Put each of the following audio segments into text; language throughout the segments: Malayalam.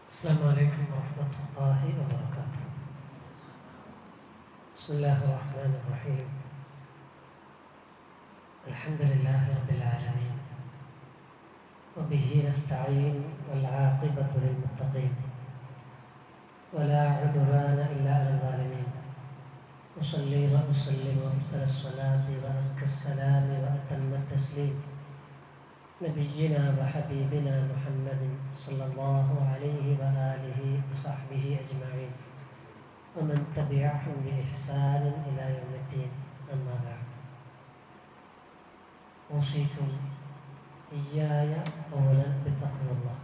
السلام عليكم ورحمة الله وبركاته. بسم الله الرحمن الرحيم. الحمد لله رب العالمين وبه نستعين والعاقبة للمتقين ولا عدوان إلا على الظالمين. أصلي وأسلم أفضل الصلاة وأزكى السلام وأتم التسليم نبينا وحبيبنا محمد صلى الله عليه وآله وصحبه أجمعين ومن تبعهم بإحسان إلى يوم الدين. أما بعد، أوصيكم إياي أولا بتقوى الله.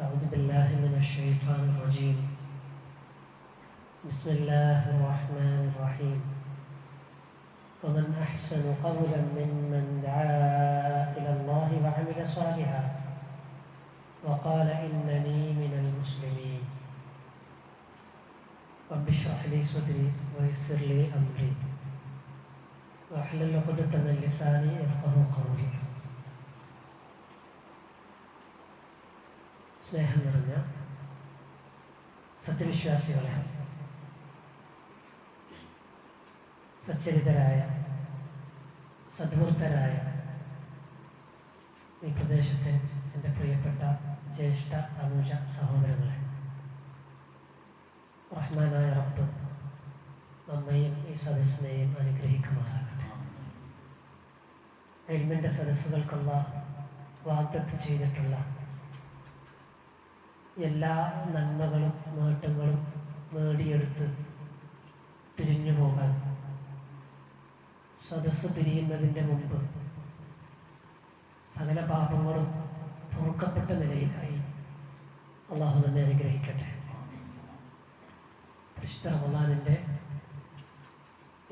أعوذ بالله من الشيطان الرجيم. بسم الله الرحمن الرحيم. ومن أحسن قولا ممن دعا إلى الله وعمل صالحا وقال إنني من المسلمين. رب اشرح لي صدري ويسر لي أمري واحلل عقدة من لساني يفقهوا قولي. സ്നേഹം നിറഞ്ഞ സത്യവിശ്വാസികളെ, സച്ചരിതരായ സദ്വൃത്തരായ ഈ പ്രദേശത്തെ എൻ്റെ പ്രിയപ്പെട്ട ജ്യേഷ്ഠ അനുജ സഹോദരങ്ങളെ, റഹ്മാനായ റബ്ബ് നമ്മയും ഈ സദസ്സിനെയും അനുഗ്രഹിക്കുമാറാകട്ടെ. ഇൽമിൻ്റെ സദസ്സുകൾക്കുള്ള വാഗ്ദത്തം ചെയ്തിട്ടുള്ള എല്ലാ നന്മകളും നേട്ടങ്ങളും നേടിയെടുത്ത് പിരിഞ്ഞു പോകാൻ സദസ്സ് പിരിയുന്നതിൻ്റെ മുമ്പ് സകല പാപങ്ങളും പൊറുക്കപ്പെട്ട നിലയിലായി അള്ളാഹു നമ്മെ അനുഗ്രഹിക്കട്ടെ. പരിശുദ്ധ റമളാനിൻ്റെ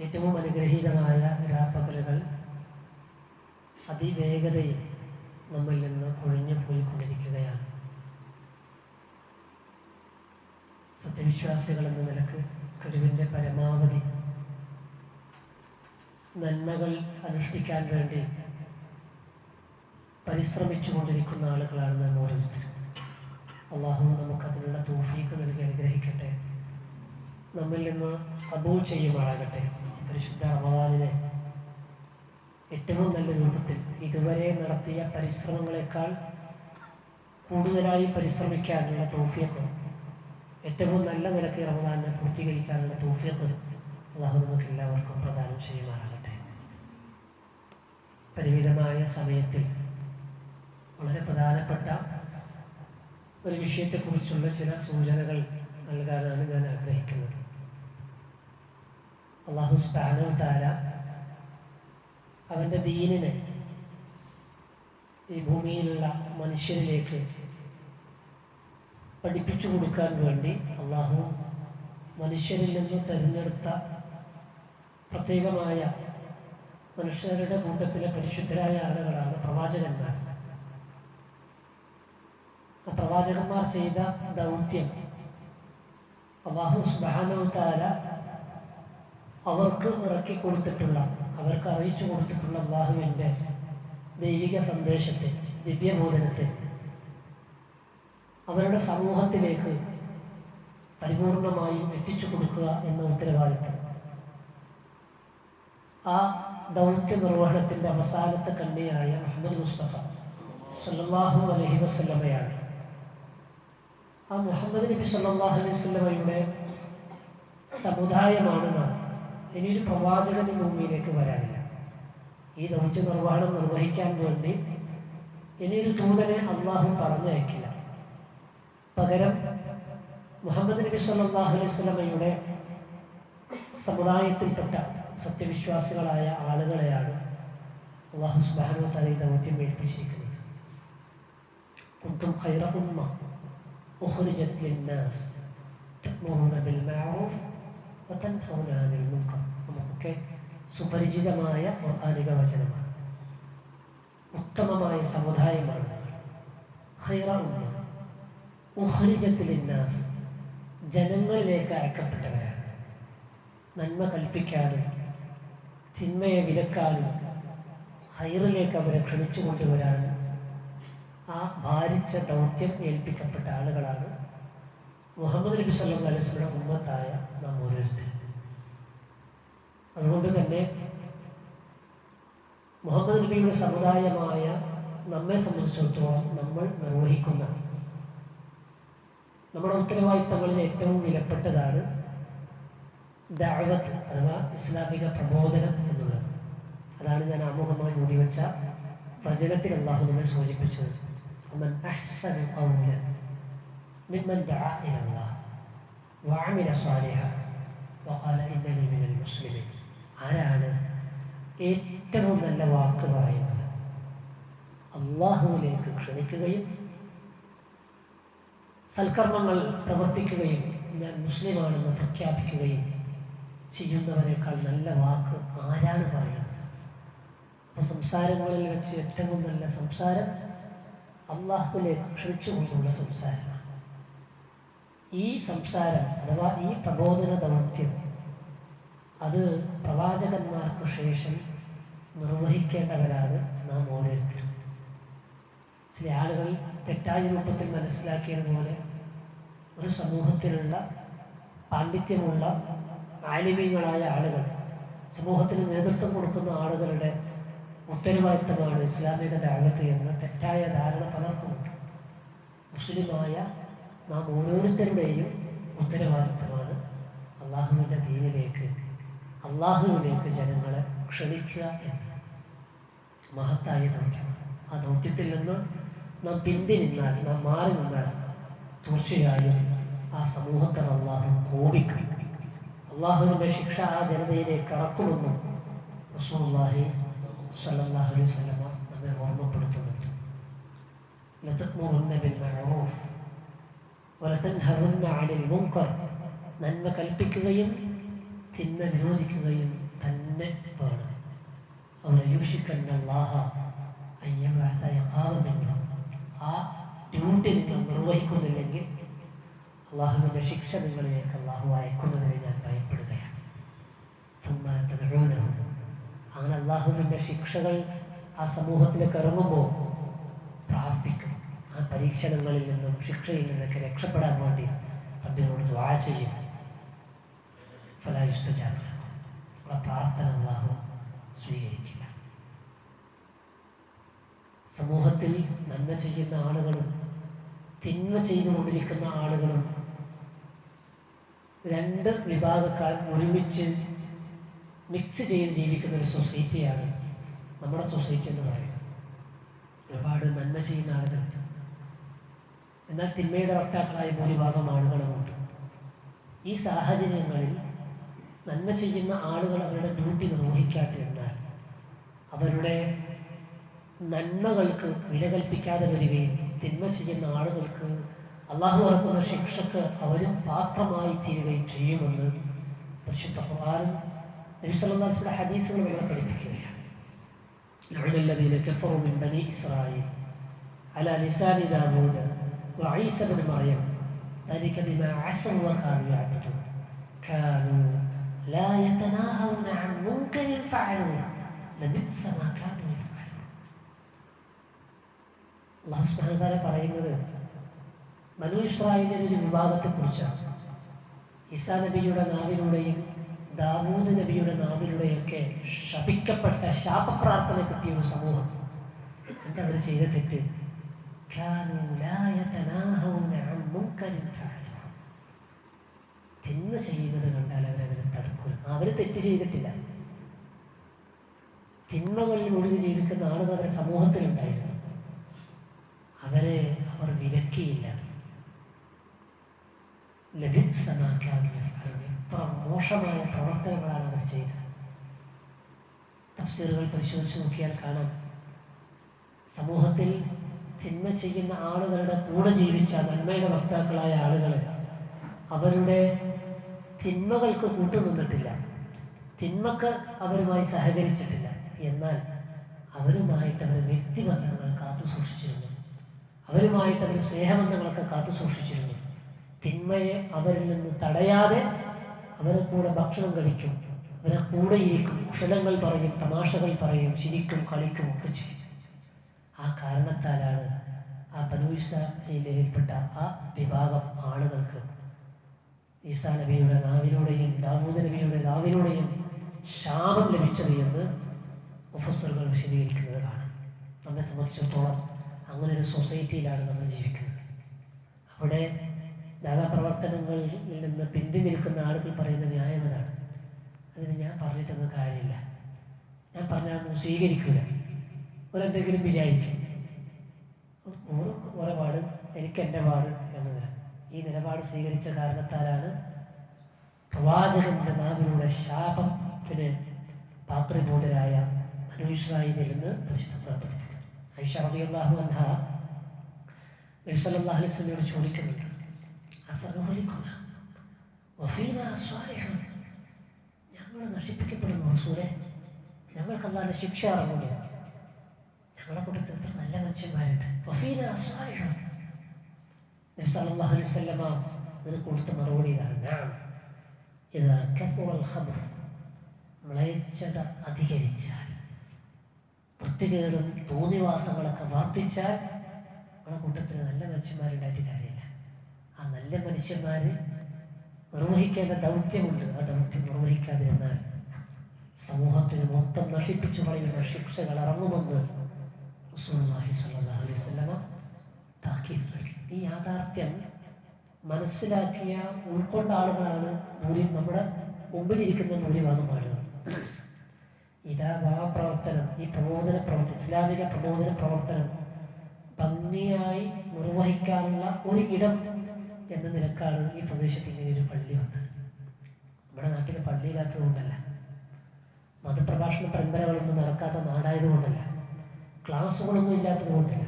ഏറ്റവും അനുഗ്രഹീതമായ രാപ്പകലുകൾ അതിവേഗതയിൽ നമ്മിൽ നിന്ന് ഒഴിഞ്ഞു പോയിക്കൊണ്ടിരിക്കുകയാണ്. സത്യവിശ്വാസികൾ എന്ന നിലക്ക് കഴിവിൻ്റെ പരമാവധി നന്മകൾ അനുഷ്ഠിക്കാൻ വേണ്ടി പരിശ്രമിച്ചു കൊണ്ടിരിക്കുന്ന ആളുകളാണ് നാം ഓരോരുത്തരും. അള്ളാഹു നമുക്കതിനുള്ള തൗഫീഖ് നൽകി അനുഗ്രഹിക്കട്ടെ, നമ്മിൽ നിന്ന് ഖബൂൽ ചെയ്യുമാറാകട്ടെ. പരിശുദ്ധ റമളാനിനെ ഏറ്റവും നല്ല രൂപത്തിൽ ഇതുവരെ നടത്തിയ പരിശ്രമങ്ങളെക്കാൾ കൂടുതലായി പരിശ്രമിക്കാനുള്ള തൗഫീഖ്, ഏറ്റവും നല്ല നിലയ്ക്ക് റമളാനെ പൂർത്തീകരിക്കാനുള്ള തൗഫീഖ് അള്ളാഹു നമുക്ക് എല്ലാവർക്കും പ്രദാനം ചെയ്യുമാറാകട്ടെ. പരിമിതമായ സമയത്തിൽ വളരെ പ്രധാനപ്പെട്ട ഒരു വിഷയത്തെക്കുറിച്ചുള്ള ചില സൂചനകൾ നൽകാനാണ് ഞാൻ ആഗ്രഹിക്കുന്നത്. അല്ലാഹു സുബ്ഹാനഹു വ തആല അവൻ്റെ ദീനിനെ ഈ ഭൂമിയിലുള്ള മനുഷ്യരിലേക്ക് പഠിപ്പിച്ചു കൊടുക്കാൻ വേണ്ടി അള്ളാഹു മനുഷ്യരിൽ നിന്ന് തിരഞ്ഞെടുത്ത പ്രത്യേകമായ മനുഷ്യരുടെ കൂട്ടത്തിലെ പരിശുദ്ധരായ ആളുകളാണ് പ്രവാചകന്മാർ. ആ പ്രവാചകന്മാർ ചെയ്ത ദൗത്യം അല്ലാഹു സുബ്ഹാനഹു വ തആല അവർക്ക് ഇറക്കി കൊടുത്തിട്ടുള്ള, അവർക്ക് അറിയിച്ചു കൊടുത്തിട്ടുള്ള അല്ലാഹുവിൻ്റെ ദൈവിക സന്ദേശത്തെ, ദിവ്യബോധനത്തെ അവരുടെ സമൂഹത്തിലേക്ക് പരിപൂർണമായും എത്തിച്ചു കൊടുക്കുക എന്ന ഉത്തരവാദിത്തം ആ ദൗത്യ നിർവഹണത്തിൻ്റെ അവസാനത്തെ കണ്ണിയായ മുഹമ്മദ് മുസ്തഫ സല്ലല്ലാഹു അലൈഹി വസല്ലമയാണ്. ആ മുഹമ്മദ് നബി സല്ലല്ലാഹു അലൈഹി വസല്ലമയുടെ സമുദായമാണ് നാം. ഇനിയൊരു പ്രവാചകൻ ഭൂമിയിലേക്ക് വരാനില്ല. ഈ ദൗത്യ നിർവഹണം നിർവഹിക്കാൻ വേണ്ടി ഇനിയൊരു ദൂതനെ അള്ളാഹു പറഞ്ഞയക്കില്ല. പകരം മുഹമ്മദ് നബി സല്ലല്ലാഹു അലൈഹി വസല്ലമയുടെ സമുദായത്തിൽപ്പെട്ട സത്യവിശ്വാസികളായ ആളുകളെയാണ് അല്ലാഹു സുബ്ഹാനഹു വ തആല ഈ ദൗത്യം ഏൽപ്പിച്ചിരിക്കുന്നത്. കുൻതും ഖൈറ ഉമ്മ ഉഖ്രിജത് ലിന്നാസ് തഅ്മുറൂന ബിൽ മഅറൂഫ് വതൻഹൗന അനിൽ മുൻകർ. നമുക്കൊക്കെ സുപരിചിതമായ ഖുർആനിക വചനമാണ്. ഉത്തമമായ സമുദായമാണ് ഖൈറ ഉമ്മ ഉഖ്രിജത് ലിന്നാസ്, ജനങ്ങളിലേക്ക് അയക്കപ്പെട്ടവരാണ്. നന്മ കൽപ്പിക്കാനും തിന്മയെ വിലക്കാനും ഖൈറിലേക്ക് അവരെ ക്ഷണിച്ചു കൊണ്ടുവരാനും ആ ആ ഭാരിച്ച ദൗത്യം ഏൽപ്പിക്കപ്പെട്ട ആളുകളാണ് മുഹമ്മദ് നബി സല്ലല്ലാഹു അലൈഹി വസല്ലം ഉമ്മത്തായ നാം ഓരോരുത്തരും. അതുകൊണ്ട് തന്നെ മുഹമ്മദ് നബിയുടെ സമുദായമായ നമ്മെ സംബന്ധിച്ചിടത്തോളം നമ്മൾ നിർവഹിക്കുന്ന നമ്മുടെ ഉത്തരവാദിത്തങ്ങളിൽ ഏറ്റവും വിലപ്പെട്ടതാണ് ദഅവത്ത് അഥവാ ഇസ്ലാമിക പ്രബോധനം എന്നുള്ളത്. അതാണ് ഞാൻ ആമുഖമായി ഊതിവെച്ച വചനത്തിൽ അല്ലാഹു നമ്മെ സൂചിപ്പിച്ചത്. വമൻ അഹ്സനു ഖൗലൻ മിമ്മൻ ദഅ ഇലല്ലാഹ് വഅമില സ്വാലിഹൻ വഖാല ഇന്നനി മിനൽ മുസ്ലിമീൻ. ആരാണ് ഏറ്റവും നല്ല വാക്ക് പറയുന്നത്? അള്ളാഹുവിലേക്ക് ക്ഷണിക്കുകയും സൽക്കർമ്മങ്ങൾ പ്രവർത്തിക്കുകയും ഞാൻ മുസ്ലിമാണെന്ന് പ്രഖ്യാപിക്കുകയും ചെയ്യുന്നവരെക്കാൾ നല്ല വാക്ക് ആരാണ് പറയുന്നത്? അപ്പോൾ സംസാരങ്ങളിൽ വെച്ച് ഏറ്റവും നല്ല സംസാരം അള്ളാഹുവിലേക്ക് ക്ഷണിച്ചുകൊണ്ടുള്ള സംസാരമാണ്. ഈ സംസാരം അഥവാ ഈ പ്രബോധന ദൗത്യം അത് പ്രവാചകന്മാർക്ക് ശേഷം നിർവഹിക്കേണ്ടവരാണ് നാം ഓരോരുത്തരും. ചില ആളുകൾ തെറ്റായ രൂപത്തിൽ മനസ്സിലാക്കിയതുപോലെ ഒരു സമൂഹത്തിലുള്ള പാണ്ഡിത്യമുള്ള ആലിമീങ്ങളായ ആളുകൾ, സമൂഹത്തിന് നേതൃത്വം കൊടുക്കുന്ന ആളുകളുടെ ഉത്തരവാദിത്തമാണ് ഇസ്ലാമിക ദഅവത്ത് എന്ന തെറ്റായ ധാരണ പലർക്കുമുണ്ട്. മുസ്ലിമായ നാം ഓരോരുത്തരുടെയും ഉത്തരവാദിത്തമാണ് അള്ളാഹുവിൻ്റെ ദീനിലേക്ക്, അള്ളാഹുവിലേക്ക് ജനങ്ങളെ ക്ഷണിക്കുക എന്നത് മഹത്തായ ദൗത്യമാണ്. ആ ദൗത്യത്തിൽ നിന്ന് നാം പിന്തിരിഞ്ഞാൽ, നാം മാറി നിന്നാൽ തീർച്ചയായും ആ സമൂഹത്തെ അള്ളാഹു കോപിക്കും. അള്ളാഹുവിൻ്റെ ശിക്ഷ ആ ജനതയിലേക്ക് ഇറക്കുമെന്നും റസൂലുള്ളാഹി സ്വല്ലല്ലാഹു അലൈഹി വസല്ലം നമ്മെ ഓർമ്മപ്പെടുത്തുന്നുണ്ട്. ലതഅ്മുറുന്ന ബിൽ മഅറൂഫ് വലതൻഹറുന്ന അനിൽ മുൻകർ. നന്മ കൽപ്പിക്കുകയും തിന്മ വിരോധിക്കുകയും തന്നെ വേണം. ഔലയൂഷിക്കന്നല്ലാഹ അയ്യബഅസ ഇഖാബൻ. ആ ഡ്യൂട്ടി നിങ്ങൾ നിർവഹിക്കുന്നില്ലെങ്കിൽ അള്ളാഹുവിൻ്റെ ശിക്ഷ നിങ്ങളിലേക്ക് അള്ളാഹു അയക്കുന്നതിനെ ഞാൻ ഭയപ്പെടുകയാണ്. അങ്ങനെ അള്ളാഹുവിൻ്റെ ശിക്ഷകൾ ആ സമൂഹത്തിലേക്ക് ഇറങ്ങുമ്പോൾ പ്രാർത്ഥിക്കും. ആ പരീക്ഷണങ്ങളിൽ നിന്നും ശിക്ഷയിൽ നിന്നൊക്കെ രക്ഷപ്പെടാൻ വേണ്ടി റബ്ബിനോട് ദുആ ചെയ്യും. ഫലാ യുസ്തജാബ ലഹും. ആ പ്രാർത്ഥന അള്ളാഹു സ്വീകരിക്കില്ല. സമൂഹത്തിൽ നന്മ ചെയ്യുന്ന ആളുകളും തിന്മ ചെയ്തുകൊണ്ടിരിക്കുന്ന ആളുകളും രണ്ട് വിഭാഗക്കാർ ഒരുമിച്ച് മിക്സ് ചെയ്ത് ജീവിക്കുന്ന ഒരു സൊസൈറ്റിയാണ് നമ്മുടെ സൊസൈറ്റി എന്ന് പറയുന്നത്. ഒരുപാട് നന്മ ചെയ്യുന്ന ആളുകളുണ്ട്, എന്നാൽ തിന്മയുടെ വക്താക്കളായ ഭൂരിഭാഗം ആളുകളുമുണ്ട്. ഈ സാഹചര്യങ്ങളിൽ നന്മ ചെയ്യുന്ന ആളുകൾ അവരുടെ ഡ്യൂട്ടി നിർവഹിക്കാതിരുന്നാൽ അവരുടെ നന്മകൾക്ക് വില കൽപ്പിക്കാതെ വരികയും തിന്മ ചെയ്യുന്ന ആളുകൾക്ക് അള്ളാഹു ഇറക്കുന്ന ശിക്ഷക്ക് അവരും പാത്രമായി തീരുകയും ചെയ്യുമെന്ന് പരിശുദ്ധ ഖുർആനും നബി സല്ലല്ലാഹു അലൈഹി വസല്ലം ഹദീസുകൾ നമ്മളെ പഠിപ്പിക്കുകയാണ്. ലഅനല്ലദീന കഫറു മിൻ ബനി ഇസ്രായീൽ അലാ ലിസാനി ദാവൂദ വഈസ ഇബ്നു മറിയം ذلك بما عصوا وكانوا يعتدون كانوا لا يتناهون عن منكر فعلوه لبئس ما كانوا يفعلون. അല്ലാഹു സുബ്ഹാനഹു വ തആല പറയുന്നത് ബനൂ ഇസ്രായേലിന്റെ ഒരു വിഭാഗത്തെക്കുറിച്ചാണ്. ഈസാ നബിയുടെ നാവിലൂടെയും ദാവൂദ് നബിയുടെ നാവിലൂടെയൊക്കെ ശപിക്കപ്പെട്ട ശാപപ്രാർത്ഥന കിട്ടിയ ഒരു സമൂഹം. എന്താ അവർ ചെയ്ത തെറ്റ്? തിന്മ ചെയ്യുന്നത് കണ്ടാൽ അവരതിനെ തടുക്കും. അവർ തെറ്റ് ചെയ്തിട്ടില്ല. തിന്മകളിൽ ഒഴുകി ജീവിക്കുന്ന ആളുകൾ അവരുടെ സമൂഹത്തിലുണ്ടായിരുന്നു. അവരെ അവർ വിലക്കിയില്ല. എത്ര മോശമായ പ്രവർത്തനങ്ങളാണ് അവർ ചെയ്തത്. തഫ്സീറുകൾ പരിശോധിച്ച് നോക്കിയാൽ കാണാം, സമൂഹത്തിൽ തിന്മ ചെയ്യുന്ന ആളുകളുടെ കൂടെ ജീവിച്ച നന്മയുടെ വക്താക്കളായ ആളുകൾ അവരുടെ തിന്മകൾക്ക് കൂട്ടുനിന്നിട്ടില്ല, തിന്മക്ക് അവരുമായി സഹകരിച്ചിട്ടില്ല. എന്നാൽ അവരുമായിട്ട് അവർ വ്യക്തിബന്ധങ്ങൾ കാത്തു സൂക്ഷിച്ചിരുന്നു, അവരുമായിട്ട് അവർ സ്നേഹബന്ധങ്ങളൊക്കെ കാത്തു സൂക്ഷിച്ചിരുന്നു. തിന്മയെ അവരിൽ നിന്ന് തടയാതെ അവരെ കൂടെ ഭക്ഷണം കഴിക്കും, അവരെ കൂടെ ഇരിക്കും, കുശലങ്ങൾ പറയും, തമാശകൾ പറയും, ചിരിക്കും, കളിക്കും ഒക്കെ ചെയ്യും. ആ കാരണത്താലാണ് ബനൂ ഇസ്രായേലിൽപ്പെട്ട ആ വിഭാഗം ആളുകൾക്ക് ഈസാ നബിയുടെ നാവിലൂടെയും ദാവൂദ് നബിയുടെ നാവിലൂടെയും ശാപം ലഭിച്ചത് എന്ന് മുഫസ്സിറുകൾ വിശദീകരിക്കുന്നത് കാണാം. നമ്മെ സംബന്ധിച്ചിടത്തോളം അങ്ങനെ ഒരു സൊസൈറ്റിയിലാണ് നമ്മൾ ജീവിക്കുന്നത്. അവിടെ ദാവാപ്രവർത്തനങ്ങളിൽ നിന്ന് പിന്തി നിൽക്കുന്ന ആളുകൾ പറയുന്ന ന്യായം അതാണ്. അതിന് ഞാൻ പറഞ്ഞിട്ടൊന്നും കാര്യമില്ല, ഞാൻ പറഞ്ഞാൽ സ്വീകരിക്കില്ല, ഒരെന്തെങ്കിലും വിചാരിക്കും, ഓരോ പാട് എനിക്ക് എൻ്റെ പാട് എന്നതിന് ഈ നിലപാട് സ്വീകരിച്ച കാരണത്താലാണ് പ്രവാചകന്റെ നാവിലൂടെ ശാപത്തിന് പാത്രീഭൂതരായ ബനൂ ഇസ്രായീലിൽ നിന്ന് പരിശുദ്ധ പുറപ്പെടുവിക്കുന്നത്. ആയിഷ റളിയല്ലാഹു അൻഹ നബി സല്ലല്ലാഹു അലൈഹി വസല്ലമയോട് ചോദിക്കുന്നുണ്ട്, അഫനുഹ്ലികുന വഫീനാ സ്വാലിഹൂൻ, ഞങ്ങൾ നശിപ്പിക്കപ്പെടുന്നു റസൂലേ, ഞങ്ങൾക്ക് അല്ലാഹുവിന്റെ ശിക്ഷ ഇറങ്ങുന്നു, ഞങ്ങളെ കൂട്ടത്തിൽ എത്ര നല്ല മനുഷ്യന്മാരുണ്ട്. വഫീനാ സ്വാലിഹൂൻ. നബി സല്ലല്ലാഹു അലൈഹി വസല്ലമ ഇതിന് കൊടുത്ത മറുപടി ഇതാണ്, ഇദാ കഫറൽ ഖബസ്, മ്ലേച്ഛത അധികരിച്ചാൽ, വൃത്തികേടും തോന്നിവാസങ്ങളൊക്കെ വർദ്ധിച്ചാൽ നമ്മളെ കൂട്ടത്തിൽ നല്ല മനുഷ്യന്മാരുണ്ടായിട്ട് കാര്യമില്ല. ആ നല്ല മനുഷ്യന്മാർ നിർവഹിക്കേണ്ട ദൗത്യമുണ്ട്. ആ ദൗത്യം നിർവഹിക്കാതിരുന്നാൽ സമൂഹത്തിന് മൊത്തം നശിപ്പിച്ചു കളയുന്ന ശിക്ഷകൾ ഇറങ്ങുമെന്ന് റസൂലുള്ളാഹി സ്വല്ലല്ലാഹു അലൈഹി വസല്ലമ താക്കീത് നൽകി. ഈ യാഥാർത്ഥ്യം മനസ്സിലാക്കിയ ഉൾക്കൊണ്ട ആളുകളാണ് നമ്മുടെ മുമ്പിലിരിക്കുന്ന ഭൂരിഭാഗം ആളുകൾ. പ്രവർത്തനം, ഈ പ്രബോധന പ്രവർത്തനം, ഇസ്ലാമിക പ്രബോധന പ്രവർത്തനം ഭംഗിയായി നിർവഹിക്കാനുള്ള ഒരു ഇടം എന്ന നിലക്കാണ് ഈ പ്രദേശത്ത് ഇങ്ങനെ ഒരു പള്ളി വന്നത്. നമ്മുടെ നാട്ടിലെ പള്ളിയില്ലാത്തത് കൊണ്ടല്ല, മതപ്രഭാഷണ പരമ്പരകളൊന്നും നടക്കാത്ത നാടായതുകൊണ്ടല്ല, ക്ലാസ്സുകളൊന്നും ഇല്ലാത്തത് കൊണ്ടല്ല.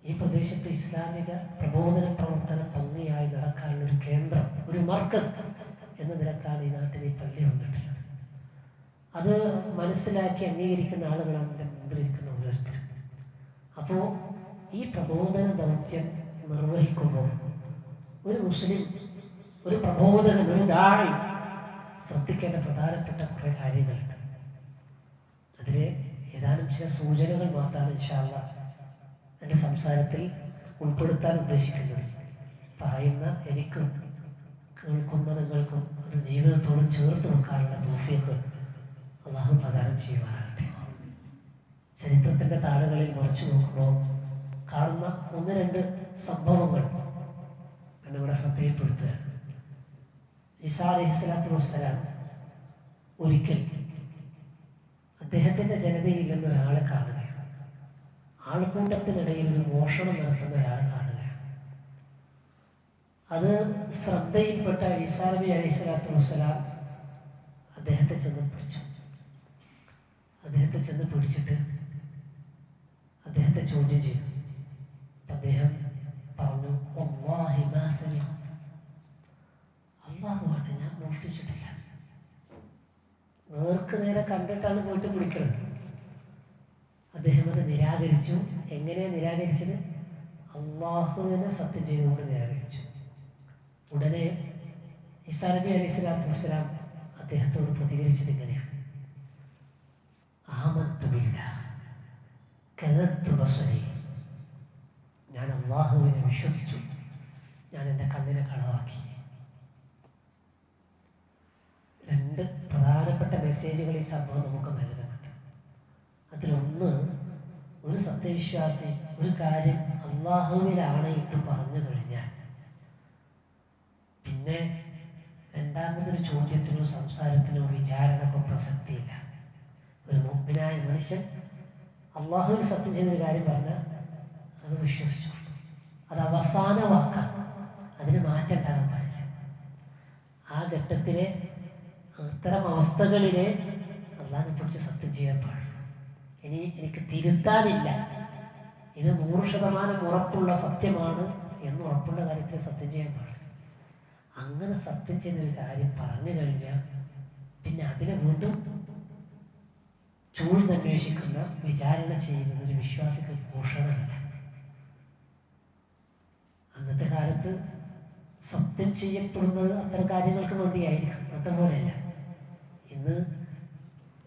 ഈ പ്രദേശത്ത് ഇസ്ലാമിക പ്രബോധന പ്രവർത്തനം ഭംഗിയായി നടക്കാനുള്ള ഒരു കേന്ദ്രം, ഒരു മർക്കസ് എന്ന നിലക്കാണ് ഈ നാട്ടിൽ ഈ പള്ളി വന്നിട്ടുള്ളത്. അത് മനസ്സിലാക്കി അംഗീകരിക്കുന്ന ആളുകളാണ് എൻ്റെ മുമ്പിലിരിക്കുന്ന ഓരോരുത്തരും. അപ്പോൾ ഈ പ്രബോധന ദൗത്യം നിർവഹിക്കുമ്പോൾ ഒരു മുസ്ലിം, ഒരു പ്രബോധകൻ, ഒരു ദാഇ ശ്രദ്ധിക്കേണ്ട പ്രധാനപ്പെട്ട കുറേ കാര്യങ്ങളുണ്ട്. അതിൽ ഏതാനും ചില സൂചനകൾ മാത്രമാണ് ഇൻഷാ അല്ലാഹ് എൻ്റെ സംസാരത്തിൽ ഉൾപ്പെടുത്താൻ ഉദ്ദേശിക്കുന്നത്. പറയുന്ന എനിക്കും കേൾക്കുന്ന നിങ്ങൾക്കും അത് ജീവിതത്തോട് ചേർത്ത് വെക്കാനുള്ള തൗഫീഖ് അള്ളാഹു പ്രദാനം ചെയ്യുവാനാകട്ടെ. ചരിത്രത്തിൻ്റെ താളുകളിൽ മറിച്ചു നോക്കുമ്പോൾ കാണുന്ന ഒന്ന് രണ്ട് സംഭവങ്ങൾ നമ്മുടെ ശ്രദ്ധയിൽപ്പെടുത്തുകയാണ്. ഈസാ അലൈഹിസ്സലാത്തു വസ്സലാം ഒരിക്കൽ അദ്ദേഹത്തിൻ്റെ ജനതയിൽ നിന്നൊരാളെ കാണുകയാണ്. ആൾക്കൂട്ടത്തിനിടയിൽ ഒരു മോഷണം നടത്തുന്ന ഒരാളെ കാണുകയാണ്. അത് ശ്രദ്ധയിൽപ്പെട്ട ഈസാ നബി അലൈഹിസ്സലാത്തു വസ്സലാം അദ്ദേഹത്തെ ചെന്ന് പിടിച്ചു. അദ്ദേഹത്തെ ചെന്ന് പിടിച്ചിട്ട് അദ്ദേഹത്തെ ചോദ്യം ചെയ്തു. അദ്ദേഹം പറഞ്ഞു, വല്ലാഹി മാ സരിഖ്തു, അല്ലാഹുവാണ്, ഞാൻ മോഷ്ടിച്ചിട്ടില്ല. നേർക്ക് നേരെ കണ്ടിട്ടാണ് പോയിട്ട് പിടിക്കുന്നത്. അദ്ദേഹം അത് നിരാകരിച്ചു. എങ്ങനെയാണ് നിരാകരിച്ചത്? അള്ളാഹുവിനെ സത്യം ചെയ്തുകൊണ്ട് നിരാകരിച്ചു. ഉടനെ ഈസാ നബി അലൈഹിസ്സലാത്തു വസ്സലാം അദ്ദേഹത്തോട് പ്രതികരിച്ചത് ഇങ്ങനെയാണ്, ആമന്തു ബില്ലാഹ് കദബ്തു ബസരി, ഞാൻ അള്ളാഹുവിനെ വിശ്വസിച്ചു, ഞാൻ എൻ്റെ കണ്ണിനെ കളവാക്കി. രണ്ട് പ്രധാനപ്പെട്ട മെസ്സേജുകൾ ഈ സംഭവം നമുക്ക് നൽകുന്നുണ്ട്. അതിലൊന്ന്, ഒരു സത്യവിശ്വാസി ഒരു കാര്യം അള്ളാഹുവിലാണ് ഇട്ട് പറഞ്ഞു കഴിഞ്ഞാൽ പിന്നെ രണ്ടാമതൊരു ചോദ്യത്തിനോ സംസാരത്തിനോ വിചാരണക്കോ പ്രസക്തിയില്ല. ഒരു മുഅ്മിനായ മനുഷ്യൻ അള്ളാഹുവിൽ സത്യം ചെയ്തൊരു കാര്യം പറഞ്ഞാൽ അത് വിശ്വസിച്ചു, അത് അവസാന വാക്കാണ്, അതിന് മാറ്റം ഉണ്ടാകാൻ പാടില്ല. ആ ഘട്ടത്തിലെ അത്തരം അവസ്ഥകളിലെ അള്ളാഹിനെ കുറിച്ച് സത്യം ചെയ്യാൻ പാടില്ല. ഇനി എനിക്ക് തിരുത്താനില്ല, ഇത് 100% ഉറപ്പുള്ള സത്യമാണ് എന്ന് ഉറപ്പുള്ള കാര്യത്തിൽ സത്യം ചെയ്യാൻ പാടില്ല. അങ്ങനെ സത്യം ചെയ്തൊരു കാര്യം പറഞ്ഞു കഴിഞ്ഞാൽ പിന്നെ അതിനെ വീണ്ടും ചൂഴ്ന്നന്വേഷിക്കുന്ന, വിചാരണ ചെയ്യുന്നത് ഒരു വിശ്വാസിക്ക് ഭൂഷണമല്ല. അന്നത്തെ കാലത്ത് സത്യം ചെയ്യപ്പെടുന്നത് അത്തരം കാര്യങ്ങൾക്ക് വേണ്ടിയായിരിക്കും, അന്നത്തെ പോലെയല്ല. ഇന്ന്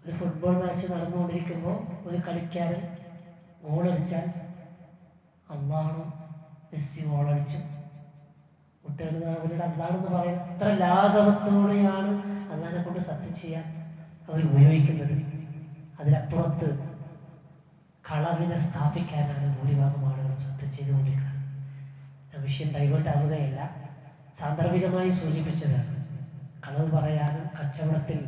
ഒരു ഫുട്ബോൾ മാച്ച് നടന്നുകൊണ്ടിരിക്കുമ്പോൾ ഒരു കളിക്കാരൻ ഗോളടിച്ചാൽ അള്ളാണും മെസ്സി ഗോളടിച്ചു കുട്ടികളുടെ അവരുടെ അള്ളാണെന്ന് പറയുന്നത് അത്ര ലാഘവത്തോടെയാണ് അള്ളാഹിനെ കൊണ്ട് സത്യം ചെയ്യാൻ അവർ ഉപയോഗിക്കുന്നത്. അതിനപ്പുറത്ത് കളവിനെ സ്ഥാപിക്കാനാണ് ഭൂരിഭാഗം ആളുകളും സത്യം ചെയ്തുകൊണ്ടിരിക്കുന്നത്. വിഷയം ഡൈവേർട്ട് ആവുകയല്ല, സാന്ദർഭികമായി സൂചിപ്പിച്ചതാണ്. കളവ് പറയാനും കച്ചവടത്തിൽ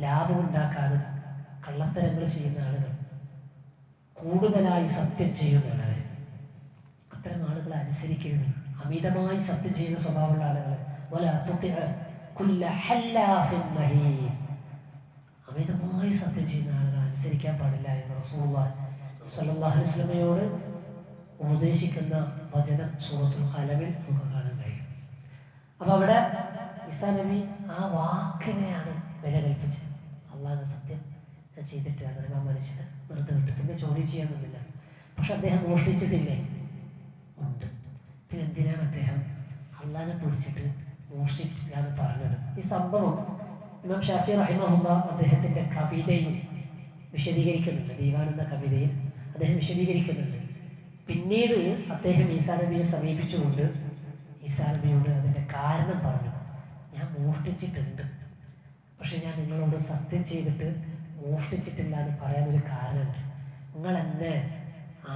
ലാഭമുണ്ടാക്കാനും കള്ളത്തരങ്ങൾ ചെയ്യുന്ന ആളുകൾ കൂടുതലായി സത്യം ചെയ്യുന്നതാണ്. അവർ അത്തരം ആളുകളെ അനുസരിക്കരുത്. അമിതമായി സത്യം ചെയ്യുന്ന സ്വഭാവമുള്ള ആളുകൾ അമിതമായി സത്യം ചെയ്യുന്ന ആളുകൾ അനുസരിക്കാൻ പാടില്ല എന്ന് റസൂലുള്ളാഹി സ്വല്ലല്ലാഹു അലൈഹി വസല്ലമയോട് ഉപദേശിക്കുന്ന വചനം സൂറത്തുൽ ഖലമിൽ നമുക്ക് കാണാൻ കഴിയും. അപ്പോൾ അവിടെ ഈസാ നബി ആ വാക്കിനെയാണ് വില കൽപ്പിച്ചത്. അള്ളാഹുവിന്റെ സത്യം ഞാൻ ചെയ്തിട്ട് അതിന് ആ മനുഷ്യനെ വെറുതെ വിട്ടു, പിന്നെ ചോദ്യം ചെയ്യാനൊന്നുമില്ല. പക്ഷെ അദ്ദേഹം മോഷ്ടിച്ചിട്ടില്ലേ? ഉണ്ട്. പിന്നെ എന്തിനാണ് അദ്ദേഹം അള്ളാഹിനെ പിടിച്ചിട്ട് മോഷ്ടിച്ചില്ല എന്ന് പറഞ്ഞത്? ഈ സംഭവം ഇമാം ഷാഫി റഹിമഹുല്ലാ അദ്ദേഹത്തിൻ്റെ കവിതയിൽ വിശദീകരിക്കുന്നുണ്ട്. ദീവാൻ എന്ന കവിതയിൽ അദ്ദേഹം വിശദീകരിക്കുന്നുണ്ട്. പിന്നീട് അദ്ദേഹം ഈസാ നബിയെ സമീപിച്ചുകൊണ്ട് ഈസാ നബിയോട് അതിൻ്റെ കാരണം പറഞ്ഞു. ഞാൻ മോഷ്ടിച്ചിട്ടുണ്ട്, പക്ഷെ ഞാൻ നിങ്ങളോട് സത്യം ചെയ്തിട്ട് മോഷ്ടിച്ചിട്ടില്ല എന്ന് പറയാനൊരു കാരണമുണ്ട്. നിങ്ങൾ എന്നെ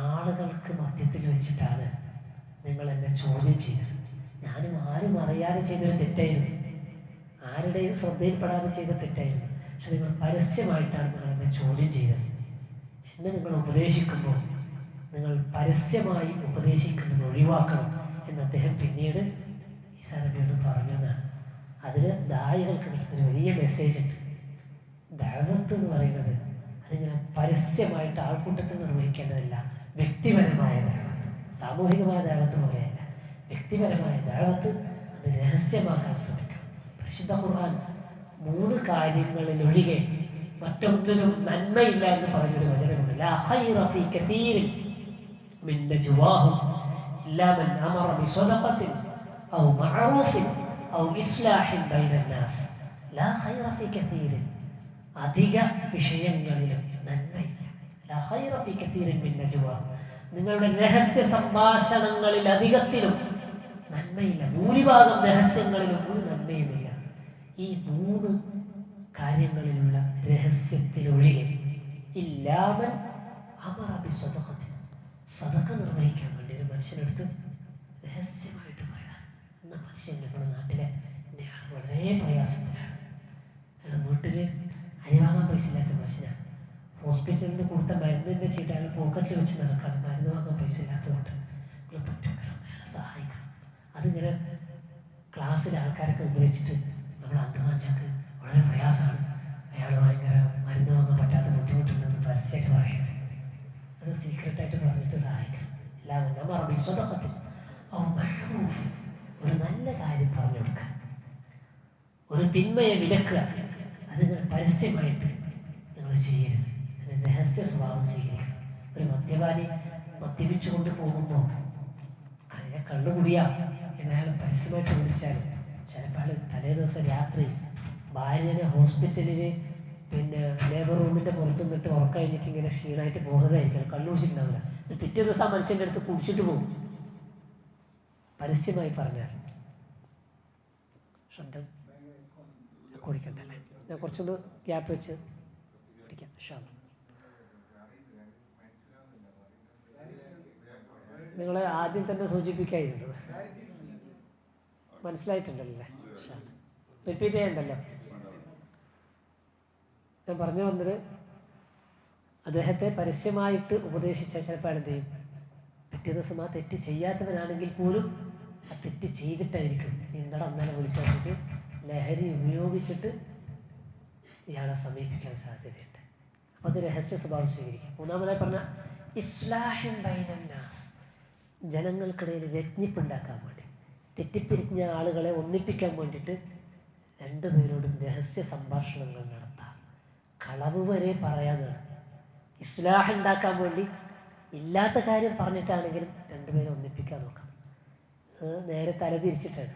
ആളുകൾക്ക് മധ്യത്തിൽ വെച്ചിട്ടാണ് നിങ്ങൾ എന്നെ ചോദ്യം ചെയ്തത്. ഞാനും ആരും അറിയാതെ ചെയ്തൊരു തെറ്റായിരുന്നു, ആരുടെയും ശ്രദ്ധയിൽപ്പെടാതെ ചെയ്ത തെറ്റായിരുന്നു. പക്ഷെ നിങ്ങൾ പരസ്യമായിട്ടാണ് നിങ്ങൾ എന്നെ ചോദ്യം ചെയ്തത്. എന്നെ നിങ്ങൾ ഉപദേശിക്കുമ്പോൾ നിങ്ങൾ പരസ്യമായി ഉപദേശിക്കുന്നത് ഒഴിവാക്കണം എന്ന് അദ്ദേഹം പിന്നീട് ഈസാ നബിയോട് പറഞ്ഞതാണ്. അതിൽ ദായികൾക്ക് കിട്ടുന്നൊരു വലിയ മെസ്സേജ് ഉണ്ട്. ദഅവത്ത് എന്ന് പറയുന്നത് അതിങ്ങനെ പരസ്യമായിട്ട് ആൾക്കൂട്ടത്തിൽ നിർവഹിക്കേണ്ടതല്ല. വ്യക്തിപരമായ ദഅവത്ത്, സാമൂഹികമായ ദഅവത്ത് പോലെയല്ല. വ്യക്തിപരമായ ദഅവത്ത് അത് രഹസ്യമാക്കാൻ ശ്രമിക്കണം. പരിശുദ്ധ ഖുർആൻ 3 കാര്യങ്ങളിലൊഴികെ മറ്റൊന്നിനും നന്മയില്ല എന്ന് പറഞ്ഞൊരു വചനമുണ്ട്. ലാ ഖൈറ ഫീ കതീരിൻ മിൻ നജ്വാഹും ഇല്ലാ മൻ അമറ ബിസദഖത്തിൻ ഔ മഅറൂഫിൻ ഔ ഇസ്ലാഹിൻ ബൈനൻ നാസ്. ലാ ഖൈറ ഫീ കതീരിൻ, അധിക വിഷയങ്ങളിലും നന്മയില്ല. ലാ ഖൈറ ഫീ കതീരിൻ മിൻ നജ്വാഹും, നിങ്ങളുടെ രഹസ്യ സംഭാഷണങ്ങളിൽ അധികത്തിലും നന്മയില്ല. ഭൂരിഭാഗം രഹസ്യങ്ങളിലും ഒരു നന്മയുമില്ല. ഈ 3 കാര്യങ്ങളിലുള്ള രഹസ്യത്തിലൊഴികെ ഇല്ലാമൻ അമറ ബിസദഖത്തിൻ, സദഖ നിർവഹിക്കാൻ വേണ്ടി ഒരു മനുഷ്യനെടുത്ത് രഹസ്യമായിട്ട് പറയാൻ. എന്ന മനുഷ്യൻ നമ്മുടെ നാട്ടിലെ എൻ്റെ ആൾ വളരെ പ്രയാസത്തിലാണ്. അയാൾ വീട്ടിൽ അരി വാങ്ങാൻ പൈസ ഇല്ലാത്ത മനുഷ്യനാണ്. ഹോസ്പിറ്റലിൽ നിന്ന് കൊടുത്ത മരുന്നിൻ്റെ ചീട്ട് അയാൾ പോക്കറ്റിൽ വെച്ച് നടക്കാണ്. മരുന്ന് വാങ്ങാൻ പൈസ ഇല്ലാത്തതുകൊണ്ട് നിങ്ങൾ പറ്റുമെങ്കിലും അയാളെ സഹായിക്കണം. അതിങ്ങനെ ക്ലാസ്സിൽ ആൾക്കാരൊക്കെ ഉപയോഗിച്ചിട്ട് നമ്മൾ അന്തമാഞ്ചാക്ക് വളരെ പ്രയാസമാണ്, അയാൾ ഭയങ്കര മരുന്ന് വാങ്ങാൻ പറ്റാത്ത ബുദ്ധിമുട്ടുണ്ടെന്ന് പരസ്യമായിട്ട് പറയുന്നത്. അത് സീക്രട്ടായിട്ട് പറഞ്ഞിട്ട് സഹായിക്കണം. എല്ലാവരും നമ്മൾ വിശ്വതത്തിൽ ഒരു നല്ല കാര്യം പറഞ്ഞു കൊടുക്കുക, ഒരു തിന്മയെ വിലക്കുക. അത് പരസ്യമായിട്ട് നിങ്ങൾ ചെയ്യരുത്. അതിന് രഹസ്യ സ്വഭാവം സ്വീകരിക്കണം. ഒരു മദ്യപാനി മദ്യപിച്ചുകൊണ്ട് പോകുമ്പോൾ അതിനെ കള്ളുകുടിയാ എന്നയാൾ പരസ്യമായിട്ട് വിളിച്ചാൽ ചിലപ്പോൾ തലേ ദിവസം രാത്രി ഭാര്യനെ ഹോസ്പിറ്റലിൽ പിന്നെ ലേബർ റൂമിൻ്റെ പുറത്ത് നിന്നിട്ട് ഉറക്കം കഴിഞ്ഞിട്ട് ഇങ്ങനെ ക്ഷീണമായിട്ട് പോകുന്നതായിരിക്കും. കള്ളു കുടിച്ചിട്ടുണ്ടാവില്ല. പിറ്റേ ദിവസം ആ മനുഷ്യൻ്റെ അടുത്ത് കുടിച്ചിട്ട് പോകും, പരസ്യമായി പറഞ്ഞാൽ. ശബ്ദം കുടിക്കണ്ടല്ലേ, ഞാൻ കുറച്ചൊന്ന് ഗ്യാപ്പ് വെച്ച് കുടിക്കാം. നിങ്ങൾ ആദ്യം തന്നെ സൂചിപ്പിക്കായിരുന്നു, മനസ്സിലായിട്ടുണ്ടല്ലേ? റിപ്പീറ്റ് ചെയ്യണ്ടല്ലോ. ഞാൻ പറഞ്ഞു വന്നത്, അദ്ദേഹത്തെ പരസ്യമായിട്ട് ഉപദേശിച്ച ചിലപ്പോൾ എന്ത് ചെയ്യും, പിറ്റേ ദിവസം ആ തെറ്റ് ചെയ്യാത്തവനാണെങ്കിൽ പോലും ആ തെറ്റ് ചെയ്തിട്ടായിരിക്കും നിങ്ങളുടെ അന്നേരം വിളിച്ചു വെച്ചിട്ട് ലഹരി ഉപയോഗിച്ചിട്ട് ഇയാളെ സമീപിക്കാൻ സാധ്യതയുണ്ട്. അപ്പോൾ അത് രഹസ്യ സ്വഭാവം സ്വീകരിക്കാം. മൂന്നാമതായി പറഞ്ഞ ഇസ്ലാഹിൻ ബൈനൻ നാസ്, ജനങ്ങൾക്കിടയിൽ രജ്ഞിപ്പുണ്ടാക്കാൻ വേണ്ടി, തെറ്റിപ്പിരിഞ്ഞ ആളുകളെ ഒന്നിപ്പിക്കാൻ വേണ്ടിയിട്ട് 2 പേരോടും രഹസ്യ സംഭാഷണങ്ങൾ നടത്താം. കളവ് വരെ പറയാനാണ്. ഇസ്ലാഹ് ഉണ്ടാക്കാൻ വേണ്ടി ഇല്ലാത്ത കാര്യം പറഞ്ഞിട്ടാണെങ്കിലും 2 പേരെ ഒന്നിപ്പിക്കാൻ നോക്കാം. നേരെ തലതിരിച്ചിട്ടാണ്.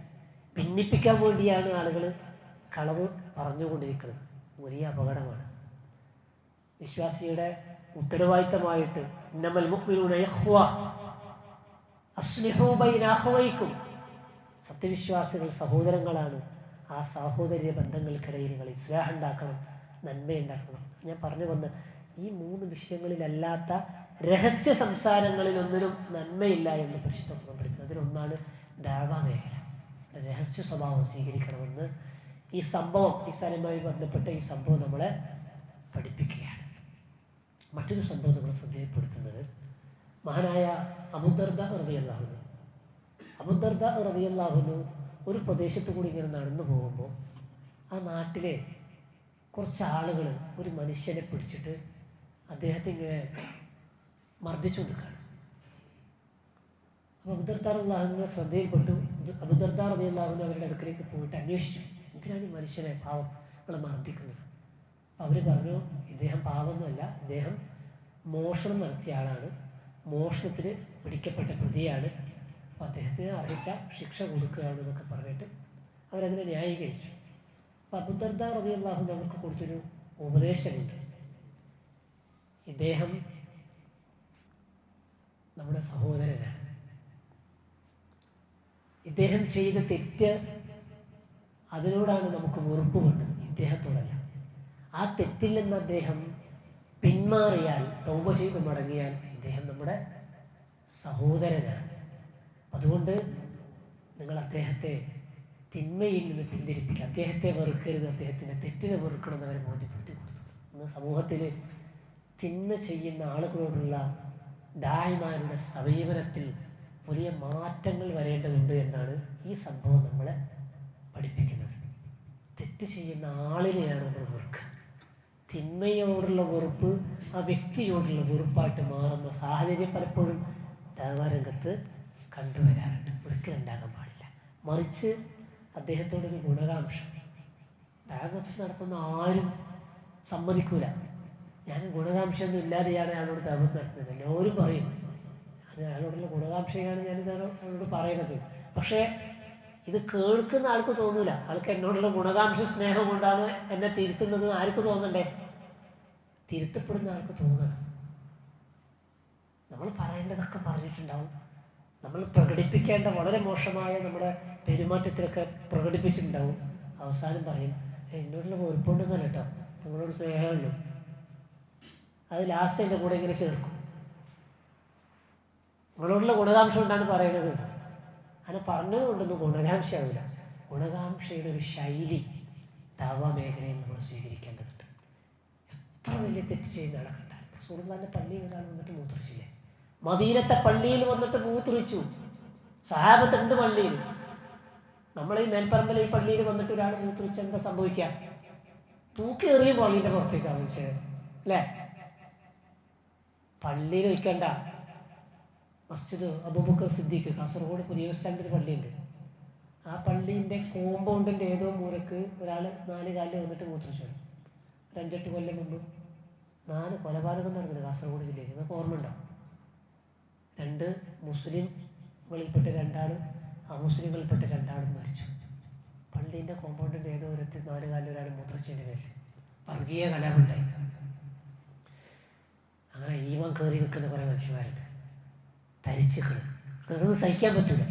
ഭിന്നിപ്പിക്കാൻ വേണ്ടിയാണ് ആളുകൾ കളവ് പറഞ്ഞുകൊണ്ടിരിക്കുന്നത്. വലിയ അപകടമാണ്. വിശ്വാസിയുടെ ഉത്തരവാദിത്തമായിട്ട് ഇന്നമൽ മുഅ്മിനൂന ഇഖ്വ അസ്ലിഹൂ ബൈന അഖ്വൈക്കും, സത്യവിശ്വാസികൾ സഹോദരങ്ങളാണ്, ആ സാഹോദര്യ ബന്ധങ്ങൾക്കിടയിൽ നിങ്ങൾ ഇസ്ലാഹ് ഉണ്ടാക്കണം, നന്മയുണ്ടാക്കണം. ഞാൻ പറഞ്ഞു വന്ന് ഈ 3 വിഷയങ്ങളിലല്ലാത്ത രഹസ്യ സംസാരങ്ങളിലൊന്നിനും നന്മയില്ല എന്ന് പരിശുദ്ധ ഖുർആൻ പഠിക്കുന്നത്. അതിലൊന്നാണ് ദഅവ മേഖല. രഹസ്യ സ്വഭാവം സ്വീകരിക്കണമെന്ന് ഈ സംഭവം, ഇസ്ലാമുമായി ബന്ധപ്പെട്ട ഈ സംഭവം നമ്മളെ പഠിപ്പിക്കുകയാണ്. മറ്റൊരു സംഭവം നമ്മൾ ശ്രദ്ധയിൽപ്പെടുത്തുന്നത് മഹാനായ അബൂദർദ റളിയല്ലാഹു അൻഹു. അബൂദർദ റളിയല്ലാഹു അൻഹു ഒരു പ്രദേശത്തു കൂടി ഇങ്ങനെ നടന്നു പോകുമ്പോൾ ആ നാട്ടിലെ കുറച്ച് ആളുകൾ ഒരു മനുഷ്യനെ പിടിച്ചിട്ട് അദ്ദേഹത്തെ ഇങ്ങനെ മർദ്ദിച്ചു കൊടുക്കുകയാണ്. അപ്പോൾ അബൂദർദ റളിയല്ലാഹു അൻഹു ശ്രദ്ധയിൽപ്പെട്ടു. അബൂദർദ റളിയല്ലാഹു അൻഹു അവരുടെ അടുക്കലേക്ക് പോയിട്ട് അന്വേഷിച്ചു, എന്തിനാണ് ഈ മനുഷ്യനെ പാവം നിങ്ങൾ മർദ്ദിക്കുന്നത്? അവർ പറഞ്ഞു, ഇദ്ദേഹം പാവമൊന്നുമല്ല, ഇദ്ദേഹം മോഷണം നടത്തിയ ആളാണ്, മോഷണത്തിന് പിടിക്കപ്പെട്ട പ്രതിയാണ്, അപ്പോൾ അദ്ദേഹത്തിന് അർഹിച്ച ശിക്ഷ കൊടുക്കുകയാണ് എന്നൊക്കെ പറഞ്ഞിട്ട് അവരതിനെ ന്യായീകരിച്ചു. അപ്പോൾ അബൂദർദ റളിയല്ലാഹു അൻഹു അവർക്ക് കൊടുത്തൊരു ഉപദേശമുണ്ട്. ഇദ്ദേഹം നമ്മുടെ സഹോദരനാണ്, ഇദ്ദേഹം ചെയ്ത തെറ്റ് അതിനോടാണ് നമുക്ക് വെറുപ്പ് വേണ്ടത്, ഇദ്ദേഹത്തോടല്ല. ആ തെറ്റിൽ നിന്ന് അദ്ദേഹം പിന്മാറിയാൽ, തൗബ ചെയ്ത് മടങ്ങിയാൽ ഇദ്ദേഹം നമ്മുടെ സഹോദരനാണ്. അതുകൊണ്ട് നിങ്ങൾ അദ്ദേഹത്തെ തിന്മയിൽ നിന്ന് പിന്തിരിപ്പിക്കുക, അദ്ദേഹത്തെ വെറുക്കരുത്, അദ്ദേഹത്തിൻ്റെ തെറ്റിനെ വെറുക്കണമെന്ന് അവരെ ബോധ്യപ്പെടുത്തി കൊടുത്തു. ഇന്ന് സമൂഹത്തിൽ തിന്മ ചെയ്യുന്ന ആളുകളോടുള്ള ദായിമാരുടെ സമീപനത്തിൽ വലിയ മാറ്റങ്ങൾ വരേണ്ടതുണ്ട് എന്നാണ് ഈ സംഭവം നമ്മളെ പഠിപ്പിക്കുന്നത്. തെറ്റ് ചെയ്യുന്ന ആളിനെയാണ് നമ്മൾ വെറുക്കുക. തിന്മയോടുള്ള വെറുപ്പ് ആ വ്യക്തിയോടുള്ള വെറുപ്പായിട്ട് മാറുന്ന സാഹചര്യം പലപ്പോഴും ദാവാരംഗത്ത് കണ്ടുവരാറുണ്ട്. ഒരിക്കലുണ്ടാകാൻ പാടില്ല. മറിച്ച് അദ്ദേഹത്തോടൊരു ഗുണകാംക്ഷ. ദാവത്ത് നടത്തുന്ന ആരും സമ്മതിക്കൂല, ഞാൻ ഗുണകാംക്ഷയൊന്നും ഇല്ലാതെയാണ് അയാളോട് ദാവത്ത് നടത്തുന്നത്. എല്ലാവരും പറയും അത് അയാളോടുള്ള ഗുണകാംക്ഷയാണ് ഞാനിത് അയാളോട് പറയണത്. പക്ഷേ ഇത് കേൾക്കുന്ന ആൾക്ക് തോന്നൂല, ആൾക്ക് എന്നോടുള്ള ഗുണകാംക്ഷ സ്നേഹം കൊണ്ടാണ് എന്നെ തിരുത്തുന്നത് ആർക്ക് തോന്നണ്ടേ? തിരുത്തപ്പെടുന്ന ആൾക്ക് തോന്നണം. നമ്മൾ പറയേണ്ടതൊക്കെ പറഞ്ഞിട്ടുണ്ടാവും, നമ്മൾ പ്രകടിപ്പിക്കേണ്ട വളരെ മോശമായ നമ്മുടെ പെരുമാറ്റത്തിലൊക്കെ പ്രകടിപ്പിച്ചിട്ടുണ്ടാവും. അവസാനം പറയും, എന്നോടുള്ള വെറുപ്പുണ്ടെന്നല്ല കേട്ടോ, നിങ്ങളോട് സ്നേഹമുള്ളൂ. അത് ലാസ്റ്റ് എൻ്റെ കൂടെ ഇങ്ങനെ ചേർക്കും, നിങ്ങളോടുള്ള ഗുണകാംക്ഷ കൊണ്ടാണ് പറയണത്. അങ്ങനെ പറഞ്ഞതുകൊണ്ടൊന്നും ഗുണകാംക്ഷയാവില്ല. ഗുണകാംക്ഷയുടെ ഒരു ശൈലി ദാവാ മേഖലയിൽ നമ്മൾ സ്വീകരിക്കേണ്ടതുണ്ട്. എത്ര വലിയ തെറ്റ് ചെയ്യുന്ന ആളെ കണ്ടാൽ, റസൂലുള്ളാഹിന്റെ പള്ളിയിൽ ഒരാൾ വന്നിട്ട് മൂത്രിച്ചില്ലേ? മദീനത്തെ പള്ളിയിൽ വന്നിട്ട് മൂത്രിച്ചു. സഹാബത്തുണ്ട് പള്ളിയിൽ. നമ്മൾ ഈ മേൽപ്പറമ്പിലെ ഈ പള്ളിയിൽ വന്നിട്ട് ഒരാൾ മൂത്രിച്ച് എന്താ സംഭവിക്കുക? തൂക്കി എറിയും പള്ളിൻ്റെ പുറത്തേക്ക് ആവശ്യം അല്ലേ? പള്ളിയിൽ വയ്ക്കണ്ട. മസ്ജിദ് അബൂബക്കർ സിദ്ദീഖ് കാസർഗോഡ് പുതിയ ബസ് സ്റ്റാൻഡിൽ പള്ളിയുണ്ട്. ആ പള്ളീൻ്റെ കോമ്പൗണ്ടിൻ്റെ ഏതോ മൂലക്ക് ഒരാൾ 4 കാലിൽ വന്നിട്ട് മൂത്രിച്ചു. ഒരു 5-8 കൊല്ലം മുമ്പ് 4 കൊലപാതകം നടന്നത് കാസർഗോഡ് ജില്ലയിൽ. നിങ്ങൾക്ക് ഓർമ്മ ഉണ്ടാവും. 2 മുസ്ലിങ്ങളിൽപ്പെട്ട 2 ആളും അമുസ്ലിങ്ങളിൽപ്പെട്ട 2 ആളും മരിച്ചു. പള്ളീൻ്റെ കോമ്പൗണ്ടിൻ്റെ ഏതോ ഒരു 4 കാലിൽ ഒരാൾ മൂത്രിച്ചതിൻ്റെ പേരിൽ വർഗീയ കലാപുണ്ടായി. അങ്ങനെ ഈവൻ കയറി നിൽക്കുന്ന കുറേ മനുഷ്യന്മാരുണ്ട്, തരിച്ചുകൾ. അതൊന്നും സഹിക്കാൻ പറ്റൂല.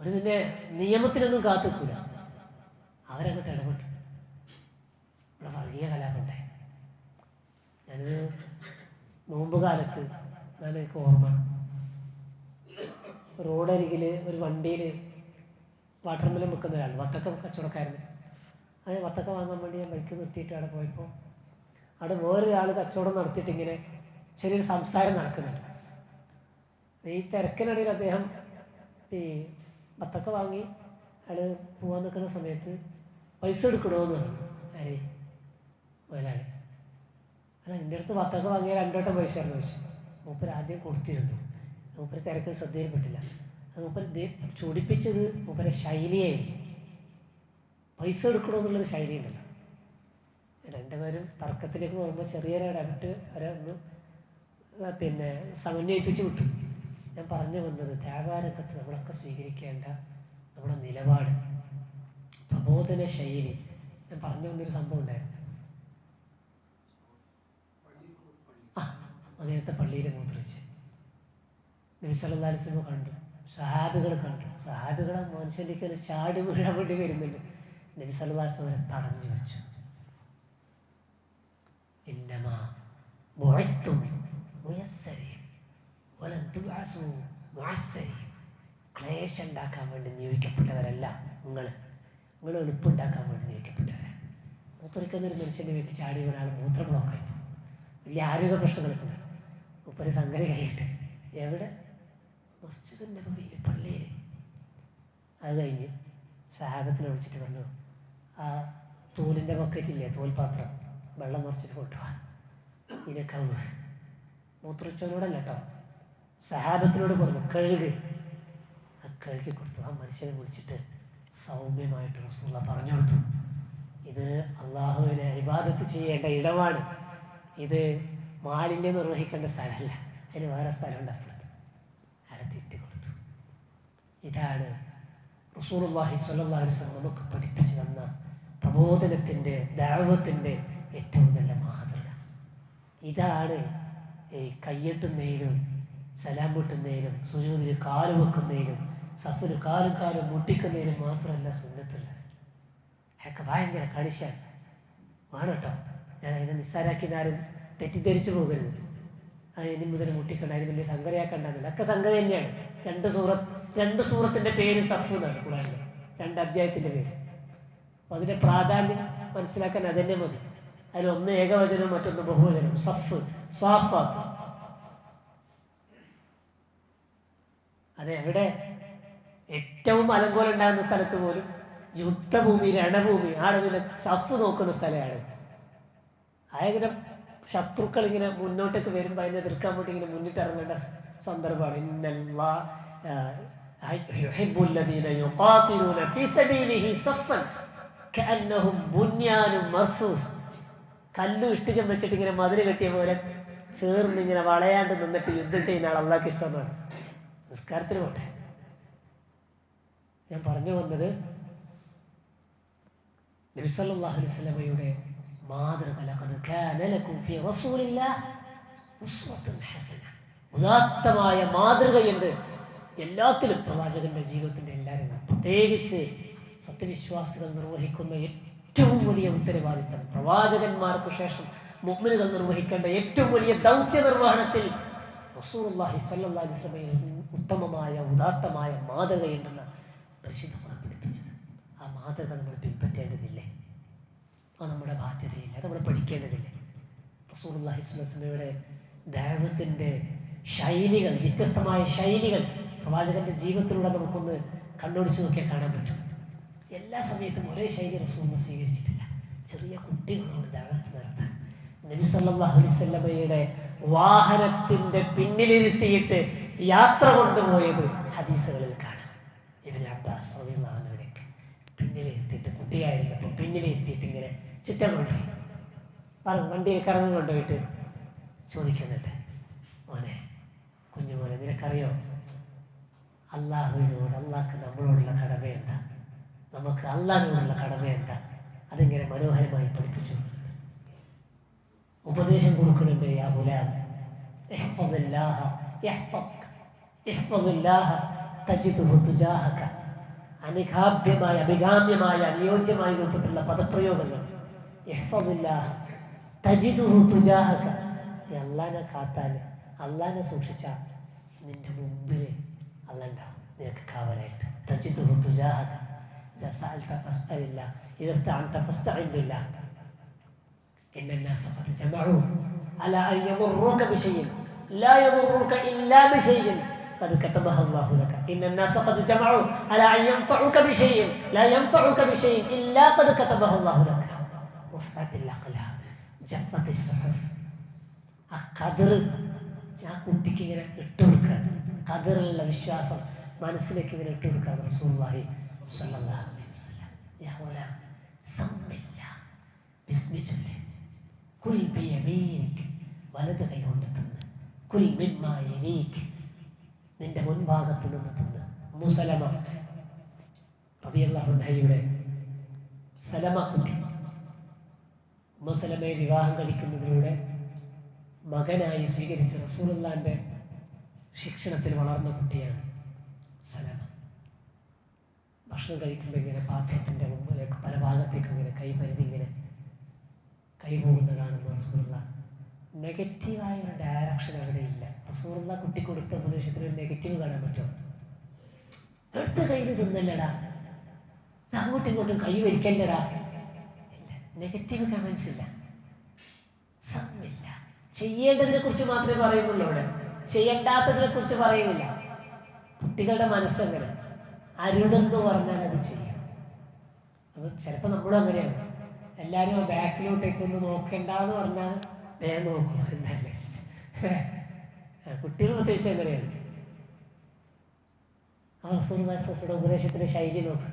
ഒരു പിന്നെ നിയമത്തിനൊന്നും കാത്തിക്കൂല, അവരങ്ങോട്ട് ഇടപെട്ടു. ഇവിടെ വർഗീയ കലാപുണ്ടായി. ഞാനൊരു നോമ്പ് കാലത്ത് എനിക്ക് ഓർമ്മ, റോഡരികിൽ ഒരു വണ്ടിയിൽ വാട്ടർ മെലൺ വെക്കുന്ന ഒരാൾ, വത്തക്ക കച്ചവടക്കാരന്. അത് വത്തക്ക വാങ്ങാൻ വേണ്ടി ഞാൻ ബൈക്ക് നിർത്തിയിട്ട് അവിടെ പോയപ്പോൾ അവിടെ വേറൊരാൾ കച്ചവടം നടത്തിയിട്ട് ഇങ്ങനെ ചെറിയൊരു സംസാരം നടക്കുന്നുണ്ട്. ഈ തിരക്കിനിടയിൽ അദ്ദേഹം ഈ വത്തക്ക വാങ്ങി അയാൾ പോകാൻ നിൽക്കുന്ന സമയത്ത് പൈസ എടുക്കണമെന്ന് പറഞ്ഞു. ആരെ? മുതലാളി. അല്ല, എൻ്റെ അടുത്ത് വത്തക്ക വാങ്ങിയാൽ 2 വട്ടം പൈസ ആയിരുന്നു ചോദിച്ചു. മൂപ്പര് ആദ്യം കൊടുത്തിരുന്നു. മൂപ്പര് തിരക്കിൽ ശ്രദ്ധയിൽപ്പെട്ടില്ല. അത് മൂപ്പര് ചൊടിപ്പിച്ചത് മൂപ്പരെ ശൈലിയായിരുന്നു. പൈസ എടുക്കണമെന്നുള്ളൊരു ശൈലി ഉണ്ടല്ലോ. 2 പേരും തർക്കത്തിലേക്ക് പോകുമ്പോൾ ചെറിയൊരു ഇടപെട്ട് അവരെ ഒന്ന് പിന്നെ സമന്വയിപ്പിച്ച് വിട്ടു. ഞാൻ പറഞ്ഞു വന്നത് വ്യാപാരരംഗത്ത് നമ്മളൊക്കെ സ്വീകരിക്കേണ്ട നമ്മുടെ നിലപാട്, പ്രബോധന ശൈലി. ഞാൻ പറഞ്ഞു വന്നൊരു സംഭവം ഉണ്ടായിരുന്നു. മദീനത്തെ പള്ളിയിൽ മൂത്രിച്ച്. നബി സല്ലല്ലാഹു അലൈഹി വസല്ലം കണ്ടു, സഹാബികൾ കണ്ടു. സഹാബികളെ മനുഷ്യൻ്റെ ചാടി വീഴാൻ വേണ്ടി വരുന്നുണ്ട്. നബി സല്ലല്ലാഹു അലൈഹി വസല്ലം തടഞ്ഞു വെച്ചു. ഇന്നമാ ബുഇസ്തും മുയസ്സരീൻ വലൻ തുബ്അസൂ മുഅസ്സരീൻ. ക്ലേശം ഉണ്ടാക്കാൻ വേണ്ടി നിയോഗിക്കപ്പെട്ടവരല്ല നിങ്ങൾ എളുപ്പമുണ്ടാക്കാൻ വേണ്ടി നിയോഗിക്കപ്പെട്ടവരാണ്. മൂത്രയ്ക്കുന്നൊരു മനുഷ്യൻ്റെ വീട്ടിൽ ചാടി വീണാൽ മൂത്ര ബ്ലോക്കായി, വലിയ ആരോഗ്യ പ്രശ്നങ്ങളൊക്കെ ഉണ്ട്. മുപ്പര് സംഗതി കഴിയട്ടെ എവിടെ? മസ്ജിദുൻ നബവിയിൽ, പള്ളിയിൽ. അത് കഴിഞ്ഞ് സഹാബത്തിനെ വിളിച്ചിട്ട് പറഞ്ഞു, ആ തോലിൻ്റെ ബക്കറ്റില്ലേ, തോൽപാത്രം, വെള്ളം നിറച്ചിട്ട് കൊണ്ടുപോവാ, ഇതിനൊക്കെ മൂത്രച്ചോനോടല്ല കേട്ടോ, സഹാബത്തിനോട് പറഞ്ഞു കഴുക്. ആ കഴുകി കൊടുത്തു. ആ മനുഷ്യനെ വിളിച്ചിട്ട് സൗമ്യമായിട്ട് റസൂലുള്ള പറഞ്ഞു കൊടുത്തു, ഇത് അള്ളാഹുവിനെ ഇബാദത്ത് ചെയ്യേണ്ട ഇടമാണ്, ഇത് മാലിന്യം നിർവഹിക്കേണ്ട സ്ഥലമല്ല, അതിന് വേറെ സ്ഥലമുണ്ട്. അപ്പുറത്ത് അയാളെ തിരുത്തി കൊടുത്തു. ഇതാണ് റസൂലുള്ളാഹി സ്വല്ലല്ലാഹു അലൈഹി വസല്ലം നമുക്ക് പഠിപ്പിച്ചു തന്ന പ്രബോധനത്തിൻ്റെ ദഅവത്തിൻ്റെ ഏറ്റവും നല്ല മാതൃക. ഇതാണ് ഈ കയ്യെട്ടുന്നതിലും സലാം വീട്ടുന്നതിലും സുജൂദിൽ കാല് വെക്കുന്നതിലും സഫിൽ കാലും മുട്ടിക്കുന്നതിലും മാത്രമല്ല സുന്നത്തുള്ളത്. അതൊക്കെ ഭയങ്കര കണിശാണ്, വേണം കേട്ടോ. ഞാൻ അതിനെ നിസ്സാരാക്കിയാലും തെറ്റിദ്ധരിച്ചു പോകരുത്. അത് ഇനി മുതൽ മുട്ടിക്കണ്ട, അതിന് വലിയ സംഗതിയാക്കണ്ടെന്നില്ല, ഒക്കെ സംഗതി തന്നെയാണ്. രണ്ട് സൂറത്തിൻ്റെ പേര് സഫ് എന്നാണ് ഖുർആനിൽ, 2 അധ്യായത്തിൻ്റെ പേര്. അപ്പോൾ അതിൻ്റെ പ്രാധാന്യം മനസ്സിലാക്കാൻ അതന്നെ മതി. അതിലൊന്ന് ഏകവചനം, മറ്റൊന്ന് ബഹുവചനം. സഫ്, സ്വാഫാത്ത്. അതെവിടെ? ഏറ്റവും അലങ്കോലം ഉണ്ടാകുന്ന സ്ഥലത്ത് പോലും, യുദ്ധഭൂമി, രണഭൂമി, ആളുകൾ സഫ് നോക്കുന്ന സ്ഥലമാണ്. ആയതിനെ ശത്രുക്കൾ ഇങ്ങനെ മുന്നോട്ടേക്ക് വരുമ്പോൾ അതിനെ എതിർക്കാൻ വേണ്ടി ഇങ്ങനെ മുന്നിട്ടിറങ്ങേണ്ട സന്ദർഭമാണ്. കല്ലും ഇഷ്ടികം വെച്ചിട്ട് ഇങ്ങനെ മതിൽ കെട്ടിയ പോലെ ചേർന്ന് ഇങ്ങനെ വളയാണ്ട് നിന്നിട്ട് യുദ്ധം ചെയ്യുന്ന ആൾ അള്ളാഹ്ക്ക് ഇഷ്ടമാണ്. നിസ്കാരത്തിന് പോട്ടെ. ഞാൻ പറഞ്ഞു വന്നത് നബി സല്ലല്ലാഹു അലൈഹി വസല്ലമയുടെ മാതൃക, ലഖദ് കാന ലക്കും ഫീ റസൂലില്ലാഹി ഉസ്വത്തുൻ ഹസന, ഉദാത്തമായ മാതൃകയുണ്ട് എല്ലാത്തിലും. പ്രവാചകന്റെ ജീവിതത്തിൻ്റെ എല്ലാവരും, പ്രത്യേകിച്ച് സത്യവിശ്വാസികൾ നിർവഹിക്കുന്ന ഏറ്റവും വലിയ ഉത്തരവാദിത്തം, പ്രവാചകന്മാർക്ക് ശേഷം മുഅ്മിനുകൾ നിർവഹിക്കേണ്ട ഏറ്റവും വലിയ ദൗത്യ നിർവഹണത്തിൽ റസൂലുള്ളാഹി സ്വല്ലല്ലാഹു അലൈഹി വസല്ലമയുടെ ഉത്തമമായ ഉദാത്തമായ മാതൃകയുണ്ടെന്ന് പരിശുദ്ധ ഖുർആൻ പഠിപ്പിച്ചത്. ആ മാതൃക നമ്മൾ പിൻപറ്റേണ്ടതില്ലേ? അത് നമ്മുടെ ബാധ്യതയില്ല, അത് നമ്മൾ പഠിക്കേണ്ടതില്ലേ? റസൂലുള്ളാഹി സ്വല്ലല്ലാഹു അലൈഹി വസല്ലമയുടെ ദഅവത്തിൻ്റെ ശൈലികൾ, വ്യത്യസ്തമായ ശൈലികൾ പ്രവാചകന്റെ ജീവിതത്തിലൂടെ നമുക്കൊന്ന് കണ്ണോടിച്ച് നോക്കിയാൽ കാണാൻ പറ്റും. എല്ലാ സമയത്തും ഒരേ ശൈലി റസൂൽ സ്വീകരിച്ചിട്ടില്ല. ചെറിയ കുട്ടികളോട് ദഅവത്ത് നടത്താൻ നബി സല്ലല്ലാഹു അലൈഹി വസല്ലമയുടെ വാഹനത്തിൻ്റെ പിന്നിലിരുത്തിയിട്ട് യാത്ര കൊണ്ടുപോയത് ഹദീസുകളിൽ കാണാം. ഇബ്നു അബ്ബാസ് റളിയല്ലാഹു അൻഹുവിനൊക്കെ പിന്നിലിരുത്തിയിട്ട്, കുട്ടിയായിരുന്നപ്പോൾ പിന്നിലിരുത്തിയിട്ട് ഇങ്ങനെ ചിറ്റം കൊണ്ടുപോയി, വണ്ടിയിൽ കറങ്ങി കൊണ്ടുപോയിട്ട് ചോദിക്കുന്നുണ്ട്, മോനെ, കുഞ്ഞുമോനെ, നിനക്കറിയോ അള്ളാഹുവിനോട്, അള്ളാഹ്ക്ക് നമ്മളോടുള്ള കടമ എന്താ, നമുക്ക് അള്ളാഹിനോടുള്ള കടമ എന്താ? അതിങ്ങനെ മനോഹരമായി പഠിപ്പിച്ചു, ഉപദേശം കൊടുക്കുന്നുണ്ട്. യാ ഗുലാം ഇഹ്ഫദില്ലാഹ യഹ്ഫദ്ക, ഇഹ്ഫദില്ലാഹ തജിദുഹു തുജാഹക. അനികാഭ്യമായ, അഭികാമ്യമായ, അനുയോജ്യമായ രൂപത്തിലുള്ള പദപ്രയോഗങ്ങൾ. ഇഹ്ഫദില്ലാഹ തജിദുഹു തുജാഹക. നീ അള്ളാഹിനെ കാത്താൽ, അള്ളാഹിനെ സൂക്ഷിച്ചാൽ നിന്റെ മുമ്പിൽ അള്ളാഹ് ഉണ്ടാവും, നിനക്ക് കാവലായിട്ട്. തജിദുഹു തുജാഹക. ഇദാ സഅൽത ഫസ്അലില്ലാഹ്, ഇദാ ഇസ്തഅൻത ഫസ്തഇൻ ബില്ലാഹ്. إن الناس قد جمعوا على أن يضروك بشيء لا يضروك إلا بشيء قد كتبه الله لك. إن الناس قد جمعوا على أن ينفعوك بشيء لا ينفعوك بشيء إلا قد كتبه الله لك. رفعت الأقلام جفت الصحف. قدر ആ കുട്ടിക്ക് ഇങ്ങനെ ഇട്ടുകൊടുക്കുക, ഖദറിലുള്ള വിശ്വാസം മനസ്സിലേക്ക് ഇങ്ങനെ ഇട്ടുകൊടുക്കുക. റസൂലുള്ളാഹി സ്വല്ലല്ലാഹു അലൈഹി വസല്ലം, യാ ഗുലാം സമ്മില്ലാഹ്, ബിസ്മി ചൊല്ല്. കുൽ ബിയമീനിക്, വലത് കൈ കൊണ്ട് തിന്ന്. കുൽ മിമ്മാ യലീക്, നിന്റെ മുൻഭാഗത്ത് നിന്ന് തിന്ന്. ഉമ്മു സലമ റളിയല്ലാഹു അൻഹയുടെ സലമ കുട്ടി, ഉമ്മു സലമയെ വിവാഹം കഴിക്കുന്നതിലൂടെ മകനായി സ്വീകരിച്ച് റസൂലുള്ളാഹിൻ്റെ ശിക്ഷണത്തിൽ വളർന്ന കുട്ടിയാണ് സലമ. ഭക്ഷണം കഴിക്കുമ്പോൾ ഇങ്ങനെ പാത്രത്തിൻ്റെ മുമ്പിലേക്ക് പല ഭാഗത്തേക്കും ഇങ്ങനെ കൈപരുതി ഇങ്ങനെ കൈ പോകുന്ന കാണുന്ന റസൂലുള്ള. നെഗറ്റീവായ ഒരു ഡയറക്ഷൻ അവിടെ ഇല്ല. റസൂലുള്ള കുട്ടി കൊടുത്ത ഉപദേശത്തിൽ ഒരു നെഗറ്റീവ് കാണാൻ പറ്റുമോ? എടുത്ത കയ്യിൽ തിന്നല്ലടാ, അങ്ങോട്ടും ഇങ്ങോട്ടും കൈ വരിക്കല്ലടാ, ഇല്ല. നെഗറ്റീവ് കമൻസ് ഇല്ല, സമ്മില്ല. ചെയ്യേണ്ടതിനെ കുറിച്ച് മാത്രമേ പറയുന്നുള്ളൂ. അവിടെ ചെയ്യേണ്ടാത്തതിനെ കുറിച്ച് പറയുന്നില്ല. കുട്ടികളുടെ മനസ്സങ്ങനെ അരുതെന്ന് പറഞ്ഞാൽ അത് ചെയ്യും. അപ്പോൾ ചിലപ്പോൾ നമ്മളും അങ്ങനെയാണ്. എല്ലാവരും ആ ബാക്കിലോട്ടേക്കൊന്ന് നോക്കേണ്ടെന്ന് പറഞ്ഞാൽ വേഗം നോക്കും. എന്നല്ലേ കുട്ടികൾ പ്രത്യേകിച്ച് എങ്ങനെയാണ്. ആ റസൂലുള്ളാഹിയുടെ ഉപദേശത്തിൻ്റെ ശൈലി നോക്കും.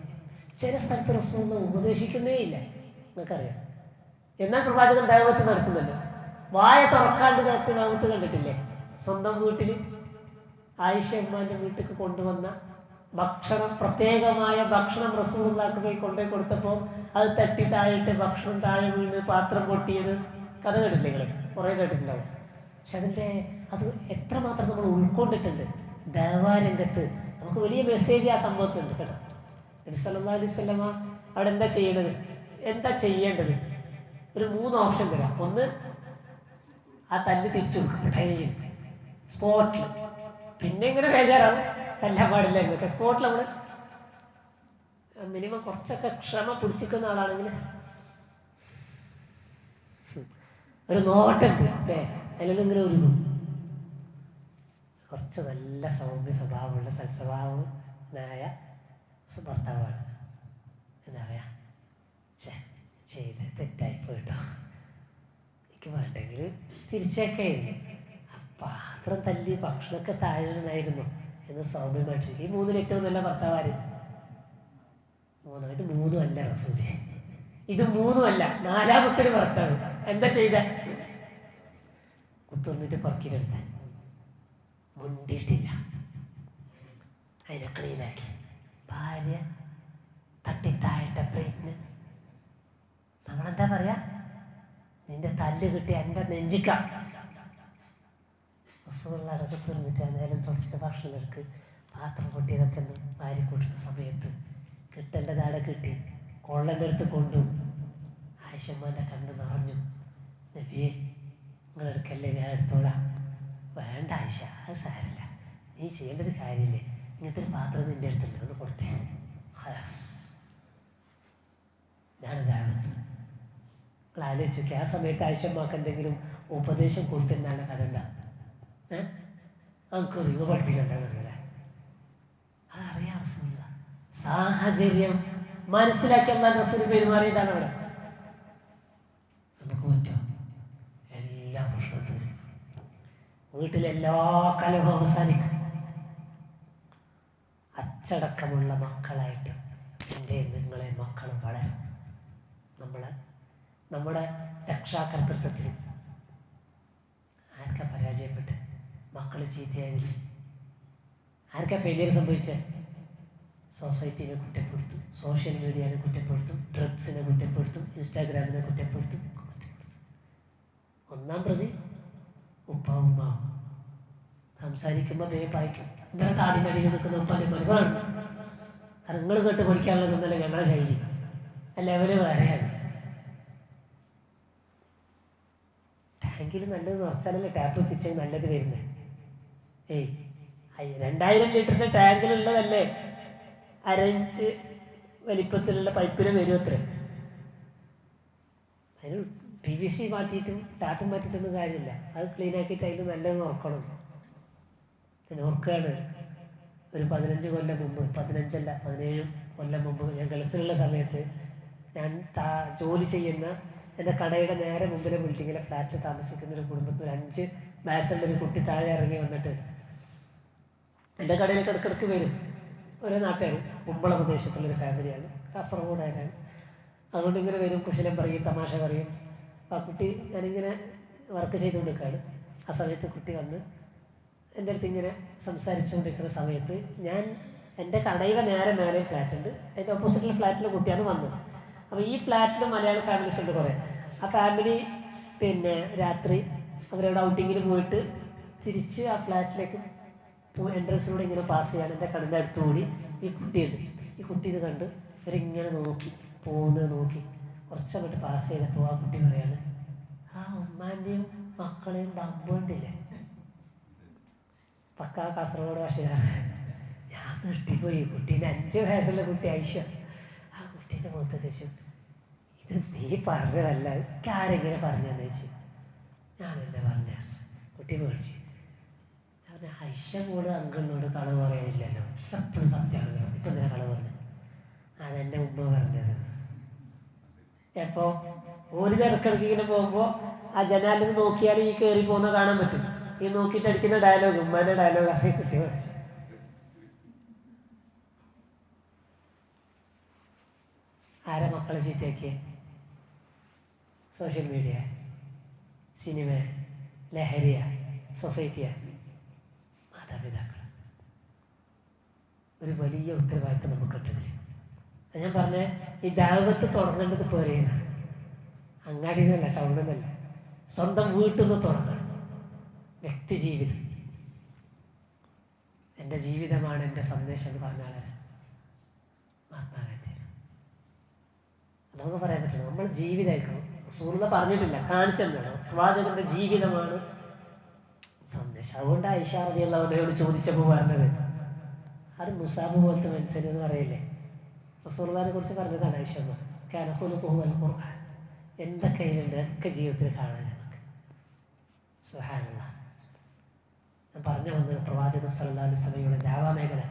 ചില സ്ഥലത്ത് റസൂലുള്ള ഉപദേശിക്കുന്നേ ഇല്ല, നിങ്ങൾക്കറിയാം. എന്നാൽ പ്രവാചകൻ ദഅവത്ത് നടത്തുന്നുണ്ട്. വായ തുറക്കാണ്ട് ദഅവത്ത് കണ്ടിട്ടില്ലേ? സ്വന്തം വീട്ടിൽ ആയിഷ ഉമ്മാൻ്റെ വീട്ടിലേക്ക് കൊണ്ടുവന്ന ഭക്ഷണം, പ്രത്യേകമായ ഭക്ഷണം റസൂലുള്ളാഹിക്ക് പോയി കൊണ്ടുപോയി കൊടുത്തപ്പോൾ അത് തട്ടി താഴിട്ട് ഭക്ഷണം താഴെ വീണ് പാത്രം പൊട്ടിയത് കഥ കേട്ടില്ലേ നിങ്ങൾ? കുറേ കേട്ടിട്ടുണ്ടാവും. പക്ഷെ അതിൻ്റെ അത് എത്രമാത്രം നമ്മൾ ഉൾക്കൊണ്ടിട്ടുണ്ട് ദഅവാ രംഗത്ത്. നമുക്ക് വലിയ മെസ്സേജ് ആ സംഭവത്തിനുണ്ട് കേട്ടോ. നബി സല്ലല്ലാഹു അലൈഹി വസല്ലമ അവിടെ എന്താ ചെയ്യേണ്ടത്, എന്താ ചെയ്യേണ്ടത്? ഒരു 3 ഓപ്ഷൻ തരാം. ഒന്ന്, ആ തല്ല് തിരിച്ചു കൊടുക്കും സ്പോട്ടിൽ. പിന്നെ ഇങ്ങനെ ബേജാറാവും, തല്ലാൻ പാടില്ല എന്നൊക്കെ. സ്പോട്ടിൽ നമ്മൾ മിനിമം കുറച്ചൊക്കെ ക്ഷമ പിടിച്ചിരിക്കുന്ന ആളാണെങ്കിൽ ഒരു നോട്ടുണ്ട് അല്ലേ, അല്ലെങ്കിൽ ഇങ്ങനെ ഒരുങ്ങും. കുറച്ച് നല്ല സൗമ്യ സ്വഭാവമുള്ള സൽസ്വഭാവനായ ഭർത്താവാണ്. എന്താ പറയുക, ചെയ്ത് തെറ്റായിപ്പോയിട്ടോ, എനിക്ക് വേണ്ടെങ്കിൽ തിരിച്ചേക്കായിരുന്നു, പാത്രം തല്ലി ഭക്ഷണമൊക്കെ താഴെയായിരുന്നു എന്ന് സൗമ്യമായിട്ട്. ഈ 3-ൽ ഏറ്റവും നല്ല ഭർത്താവായിരുന്നു. ഇത് 3 അല്ല റസൂല്, ഇത് 3 അല്ല, 4-മത്തൊരു ഭർത്താവ്. എന്താ ചെയ്ത? കുത്തുന്നിട്ട് പറക്കിയിലെടുത്ത് മുണ്ടിയിട്ടില്ല, അതിനെ ക്ലീനാക്കി. ഭാര്യ തട്ടിത്തായിട്ട പ്ലേറ്റിന് നമ്മളെന്താ പറയാ, നിന്റെ തല്ല് കിട്ടി എൻ്റെ നെഞ്ചിക്ക. റസൂലുള്ള അതൊക്കെ തിന്നിട്ട് നേരം തുടച്ചിട്ട് ഭക്ഷണം എടുക്ക്. പാത്രം പൊട്ടിയതൊക്കെ ഒന്ന് വാരി കൂട്ടുന്ന സമയത്ത് കിട്ടേണ്ടതാടെ കിട്ടി, കൊള്ളൻ്റെ അടുത്ത് കൊണ്ടു. ആയിഷമ്മാൻ്റെ കണ്ണ് നിറഞ്ഞു. നബിയെ നിങ്ങളെടുക്കല്ലേ, ഞാൻ എടുത്തോളാം. വേണ്ട ആയിഷ, അത് സാരമില്ല, നീ ചെയ്യേണ്ടൊരു കാര്യമില്ലേ, ഇങ്ങനത്തെ ഒരു പാത്രം നിൻ്റെ അടുത്തുണ്ട്, ഒന്ന് കൊടുത്തേ. ഹലാസ്, ഞാനൊരാളത്ത്. നിങ്ങൾ ആലോചിച്ച് നോക്കി, ആ സമയത്ത് ആയിഷമ്മാക്ക് എന്തെങ്കിലും ഉപദേശം കൊടുത്തിരുന്നാണ് കഥ. എന്താ നമുക്ക് നിങ്ങൾ പഠിപ്പിക്കണ്ടല്ലേ? അതറിയാം റസൂലുള്ള. സാഹചര്യം മനസ്സിലാക്കി എന്നാൽ റസൂൽ പെരുമാറിയതാണ് അവിടെ. നമുക്ക് പറ്റുമോ? എല്ലാ പ്രശ്നത്തിനും വീട്ടിലെല്ലാ കലഹവും അവസാനിക്കും. അച്ചടക്കമുള്ള മക്കളായിട്ട് എൻ്റെ നിങ്ങളെ മക്കൾ വളരും. നമ്മുടെ രക്ഷാകർതൃത്വത്തിൽ ആർക്കാ പരാജയപ്പെട്ട് മക്കൾ ചീത്തയായതിൽ ആർക്കാ ഫെയിലിയർ സംഭവിച്ചത്? സൊസൈറ്റീനെ കുറ്റപ്പെടുത്തും, സോഷ്യൽ മീഡിയനെ കുറ്റപ്പെടുത്തും, ഡ്രഗ്സിനെ കുറ്റപ്പെടുത്തും, ഇൻസ്റ്റാഗ്രാമിനെ കുറ്റപ്പെടുത്തും. ഒന്നാം പ്രതി ഉപ്പാവും ഉമ്മാവും. സംസാരിക്കുമ്പോൾ പായിക്കും. ഇങ്ങനെ കാടിനടിയിൽ നിൽക്കുന്ന ഉപ്പാൻ്റെ മനുവാണ്. കാരണം നിങ്ങൾ കേട്ട് പഠിക്കാനുള്ളതൊന്നല്ല ഞങ്ങളുടെ ശൈലി, ലെവല് വേറെയാണ്. ടാങ്കിൽ നല്ലത് നിറച്ചാലല്ലേ ടാപ്പ് തിരിച്ചാൽ നല്ലത് വരുന്നത്. 2000 ലിറ്ററിൻ്റെ ടാങ്കിലുള്ളതല്ലേ 1.5 ഇഞ്ച് വലിപ്പത്തിലുള്ള പൈപ്പിന് വരും അത്ര. അതിന് PVC മാറ്റിയിട്ടും ടാപ്പ് മാറ്റിയിട്ടൊന്നും കാര്യമില്ല. അത് ക്ലീൻ ആക്കിയിട്ട് അതിൽ നല്ലത് നോക്കണം. ഞാൻ ഓർക്കുകയാണ്, ഒരു 15 കൊല്ലം മുമ്പ്, 15 അല്ല 17 കൊല്ലം മുമ്പ് ഞാൻ ഗൾഫിലുള്ള സമയത്ത് ഞാൻ ജോലി ചെയ്യുന്ന എൻ്റെ കടയുടെ നേരെ മുമ്പിലെ ബിൽഡിങ്ങിലെ ഫ്ലാറ്റിൽ താമസിക്കുന്ന ഒരു കുടുംബത്തിൽ 5 വയസ്സുള്ളൊരു കുട്ടി താഴെ ഇറങ്ങി വന്നിട്ട് എൻ്റെ കടയിലേക്ക് ഇടയ്ക്കിടയ്ക്ക് വരും. ഒരു നാട്ടുകാർ, കുമ്പള പ്രദേശത്തുള്ളൊരു ഫാമിലിയാണ്, കാസർഗോഡുകാരാണ്. അതുകൊണ്ട് ഇങ്ങനെ വരും, കുശലം പറയും, തമാശ പറയും. ആ കുട്ടി, ഞാനിങ്ങനെ വർക്ക് ചെയ്തുകൊണ്ടിരിക്കുകയാണ്. ആ സമയത്ത് കുട്ടി വന്ന് എൻ്റെ അടുത്ത് ഇങ്ങനെ സംസാരിച്ചുകൊണ്ടിരിക്കുന്ന സമയത്ത് ഞാൻ എൻ്റെ കടയുടെ നേരെ മേലെ ഫ്ലാറ്റ് ഉണ്ട്, അതിൻ്റെ ഓപ്പോസിറ്റുള്ള ഫ്ലാറ്റിലെ കുട്ടിയാണ് വന്നത്. അപ്പോൾ ഈ ഫ്ലാറ്റിൽ മലയാളി ഫാമിലീസ് ഉണ്ട് കുറേ. ആ ഫാമിലി രാത്രി അവരവിടെ ഔട്ടിങ്ങിന് പോയിട്ട് തിരിച്ച് ആ ഫ്ലാറ്റിലേക്ക് എൻട്രൻസിലൂടെ ഇങ്ങനെ പാസ് ചെയ്യാണ്. എൻ്റെ കണ്ണിൻ്റെ അടുത്തുകൂടി ഈ കുട്ടിയുണ്ട്. ഈ കുട്ടി ഇത് കണ്ട് ഇവരിങ്ങനെ നോക്കി പോകുന്നത് നോക്കി കുറച്ചങ്ങോട്ട് പാസ് ചെയ്തപ്പോൾ ആ കുട്ടി പറയാണ്, ആ ഉമ്മാൻ്റെയും മക്കളെയും ഡബ്ബുണ്ടില്ലേ, പക്കാ കാസർഗോഡ് ഭാഷയാണ്. ഞാൻ നിർത്തിപ്പോയി. കുട്ടീൻ്റെ 5 വയസ്സുള്ള കുട്ടി ഐഷ. ആ കുട്ടീൻ്റെ മുഖത്ത് വെച്ചു, ഇത് നീ പറഞ്ഞതല്ല, ആരെങ്ങനെ പറഞ്ഞതെന്ന് വെച്ചു. ഞാൻ എന്നെ പറഞ്ഞ കുട്ടി മേടിച്ച്. ഞാൻ പറഞ്ഞ ഐഷ കൂടെ അങ്കിളിനോട് കളവ് പറയാനില്ലല്ലോ, എപ്പോഴും സത്യമാണല്ലോ, ഇപ്പം എന്തിനാ കളവ് പറഞ്ഞു? അതെൻ്റെ ഉമ്മ പറഞ്ഞത്. എപ്പോൾ ഒരു തിരക്കിടക്ക് ഇങ്ങനെ പോകുമ്പോൾ ആ ജനാലിൽ നിന്ന് നോക്കിയാൽ ഈ കയറി പോകുന്ന കാണാൻ പറ്റും. ഈ നോക്കിയിട്ട് അടിക്കുന്ന ഡയലോഗ് ഉമ്മാൻ്റെ ഡയലോഗ് അത് കുട്ടി പഠിച്ചു. ആരെ മക്കളെ ചീത്തയാക്കിയ? സോഷ്യൽ മീഡിയ, സിനിമ, ലഹരിയ, സൊസൈറ്റിയ, മാതാപിതാക്കൾ. ഒരു വലിയ ഉത്തരവാദിത്തം നമുക്കുണ്ടതിൽ. ഞാൻ പറഞ്ഞ ഈ ദഅവത്ത് തുടങ്ങേണ്ടത് പോരെയാണ്. അങ്ങാടിയിൽ നിന്നല്ല, ടൗണിൽ നിന്നല്ല, സ്വന്തം വീട്ടിൽ നിന്ന് തുടങ്ങണം. വ്യക്തി ജീവിതം, എൻ്റെ ജീവിതമാണ് എൻ്റെ സന്ദേശം എന്ന് പറഞ്ഞ ആളാണ് മഹാത്മാഗാന്ധി. നമുക്ക് പറയാൻ പറ്റില്ല, നമ്മൾ ജീവിതമായിരിക്കണം. റസൂലുള്ളാഹി പറഞ്ഞിട്ടില്ല, കാണിച്ചു തരണം. പ്രവാചകന്റെ ജീവിതമാണ് സന്ദേശം. അതുകൊണ്ട് ആയിഷ റളിയല്ലാഹു അൻഹയോട് ചോദിച്ചപ്പോൾ പറഞ്ഞത്, അത് മുസാബ് പോലത്തെ മനുഷ്യനെന്ന് പറയില്ലേ, റസൂലുള്ളാഹിനെ കുറിച്ച് പറഞ്ഞതാണ് ആയിഷ. കാന ഖുലുഖുഹു അൽ ഖുർആൻ. എൻ്റെ കയ്യിലുണ്ട്, ഒക്കെ ജീവിതത്തിൽ കാണാൻ നമുക്ക്. സുബ്ഹാനല്ലാഹ്. ഞാൻ പറഞ്ഞു വന്നത് പ്രവാചകൻ സല്ലല്ലാഹു അലൈഹി വസല്ലമയുടെ ദഅവാ മേഖല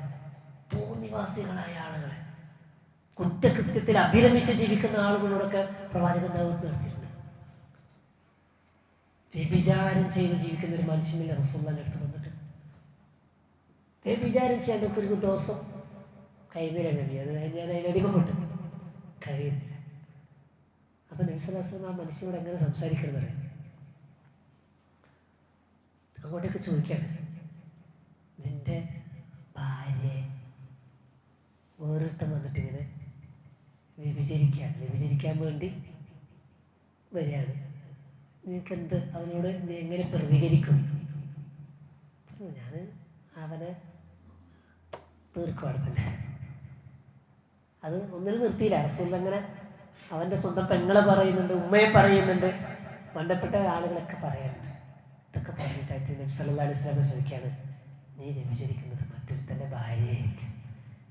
തോന്നിവാസികളായ ആളുകളെ, കുറ്റകൃത്യത്തിൽ അഭിരമിച്ച് ജീവിക്കുന്ന ആളുകളോടൊക്കെ പ്രവാചകൻ ദഅവത്ത് നടത്തിയിട്ടുണ്ട്. വ്യഭിചാരം ചെയ്ത് ജീവിക്കുന്ന ഒരു മനുഷ്യനില്ല റസൂലുള്ളാഹിന്റെ അടുത്ത് വന്നിട്ട്. വ്യഭിചാരം ചെയ്യാൻ നമുക്ക് ഒരു ദിവസം കഴിയുന്നില്ല നബി, അത് ഞാൻ അതിനടിമപ്പെട്ടു, കഴിയുന്നില്ല. അപ്പം നബി സല്ലല്ലാഹു അലൈഹി വസല്ലം ആ മനുഷ്യനോട് എങ്ങനെ സംസാരിക്കണമെന്ന് അങ്ങോട്ടേക്ക് ചോദിക്കാണ്, നിൻ്റെ ഭാര്യയെ ഓരോരുത്തൻ വന്നിട്ടിങ്ങനെ വ്യഭിചരിക്കാൻ വേണ്ടി വരികയാണ്, നിനക്കെന്ത്, അവനോട് നീ എങ്ങനെ പ്രതികരിക്കും? ഞാൻ അവനെ തീർക്കും അവിടെ തന്നെ. അത് ഒന്നിനും നിർത്തിയില്ല. റസൂൽ അങ്ങനെ അവൻ്റെ സ്വന്തം പെങ്ങളെ പറയുന്നുണ്ട്, ഉമ്മയെ പറയുന്നുണ്ട്, ബന്ധപ്പെട്ട ആളുകളൊക്കെ പറയുന്നുണ്ട്. ഇതൊക്കെ പറഞ്ഞിട്ടായിട്ട് നബി സല്ലല്ലാഹു അലൈഹി വസല്ലം ചോദിക്കുകയാണ്, നീ വ്യഭിചരിക്കുന്നത് മറ്റൊരുത്തൻ്റെ ഭാര്യയായിരിക്കും,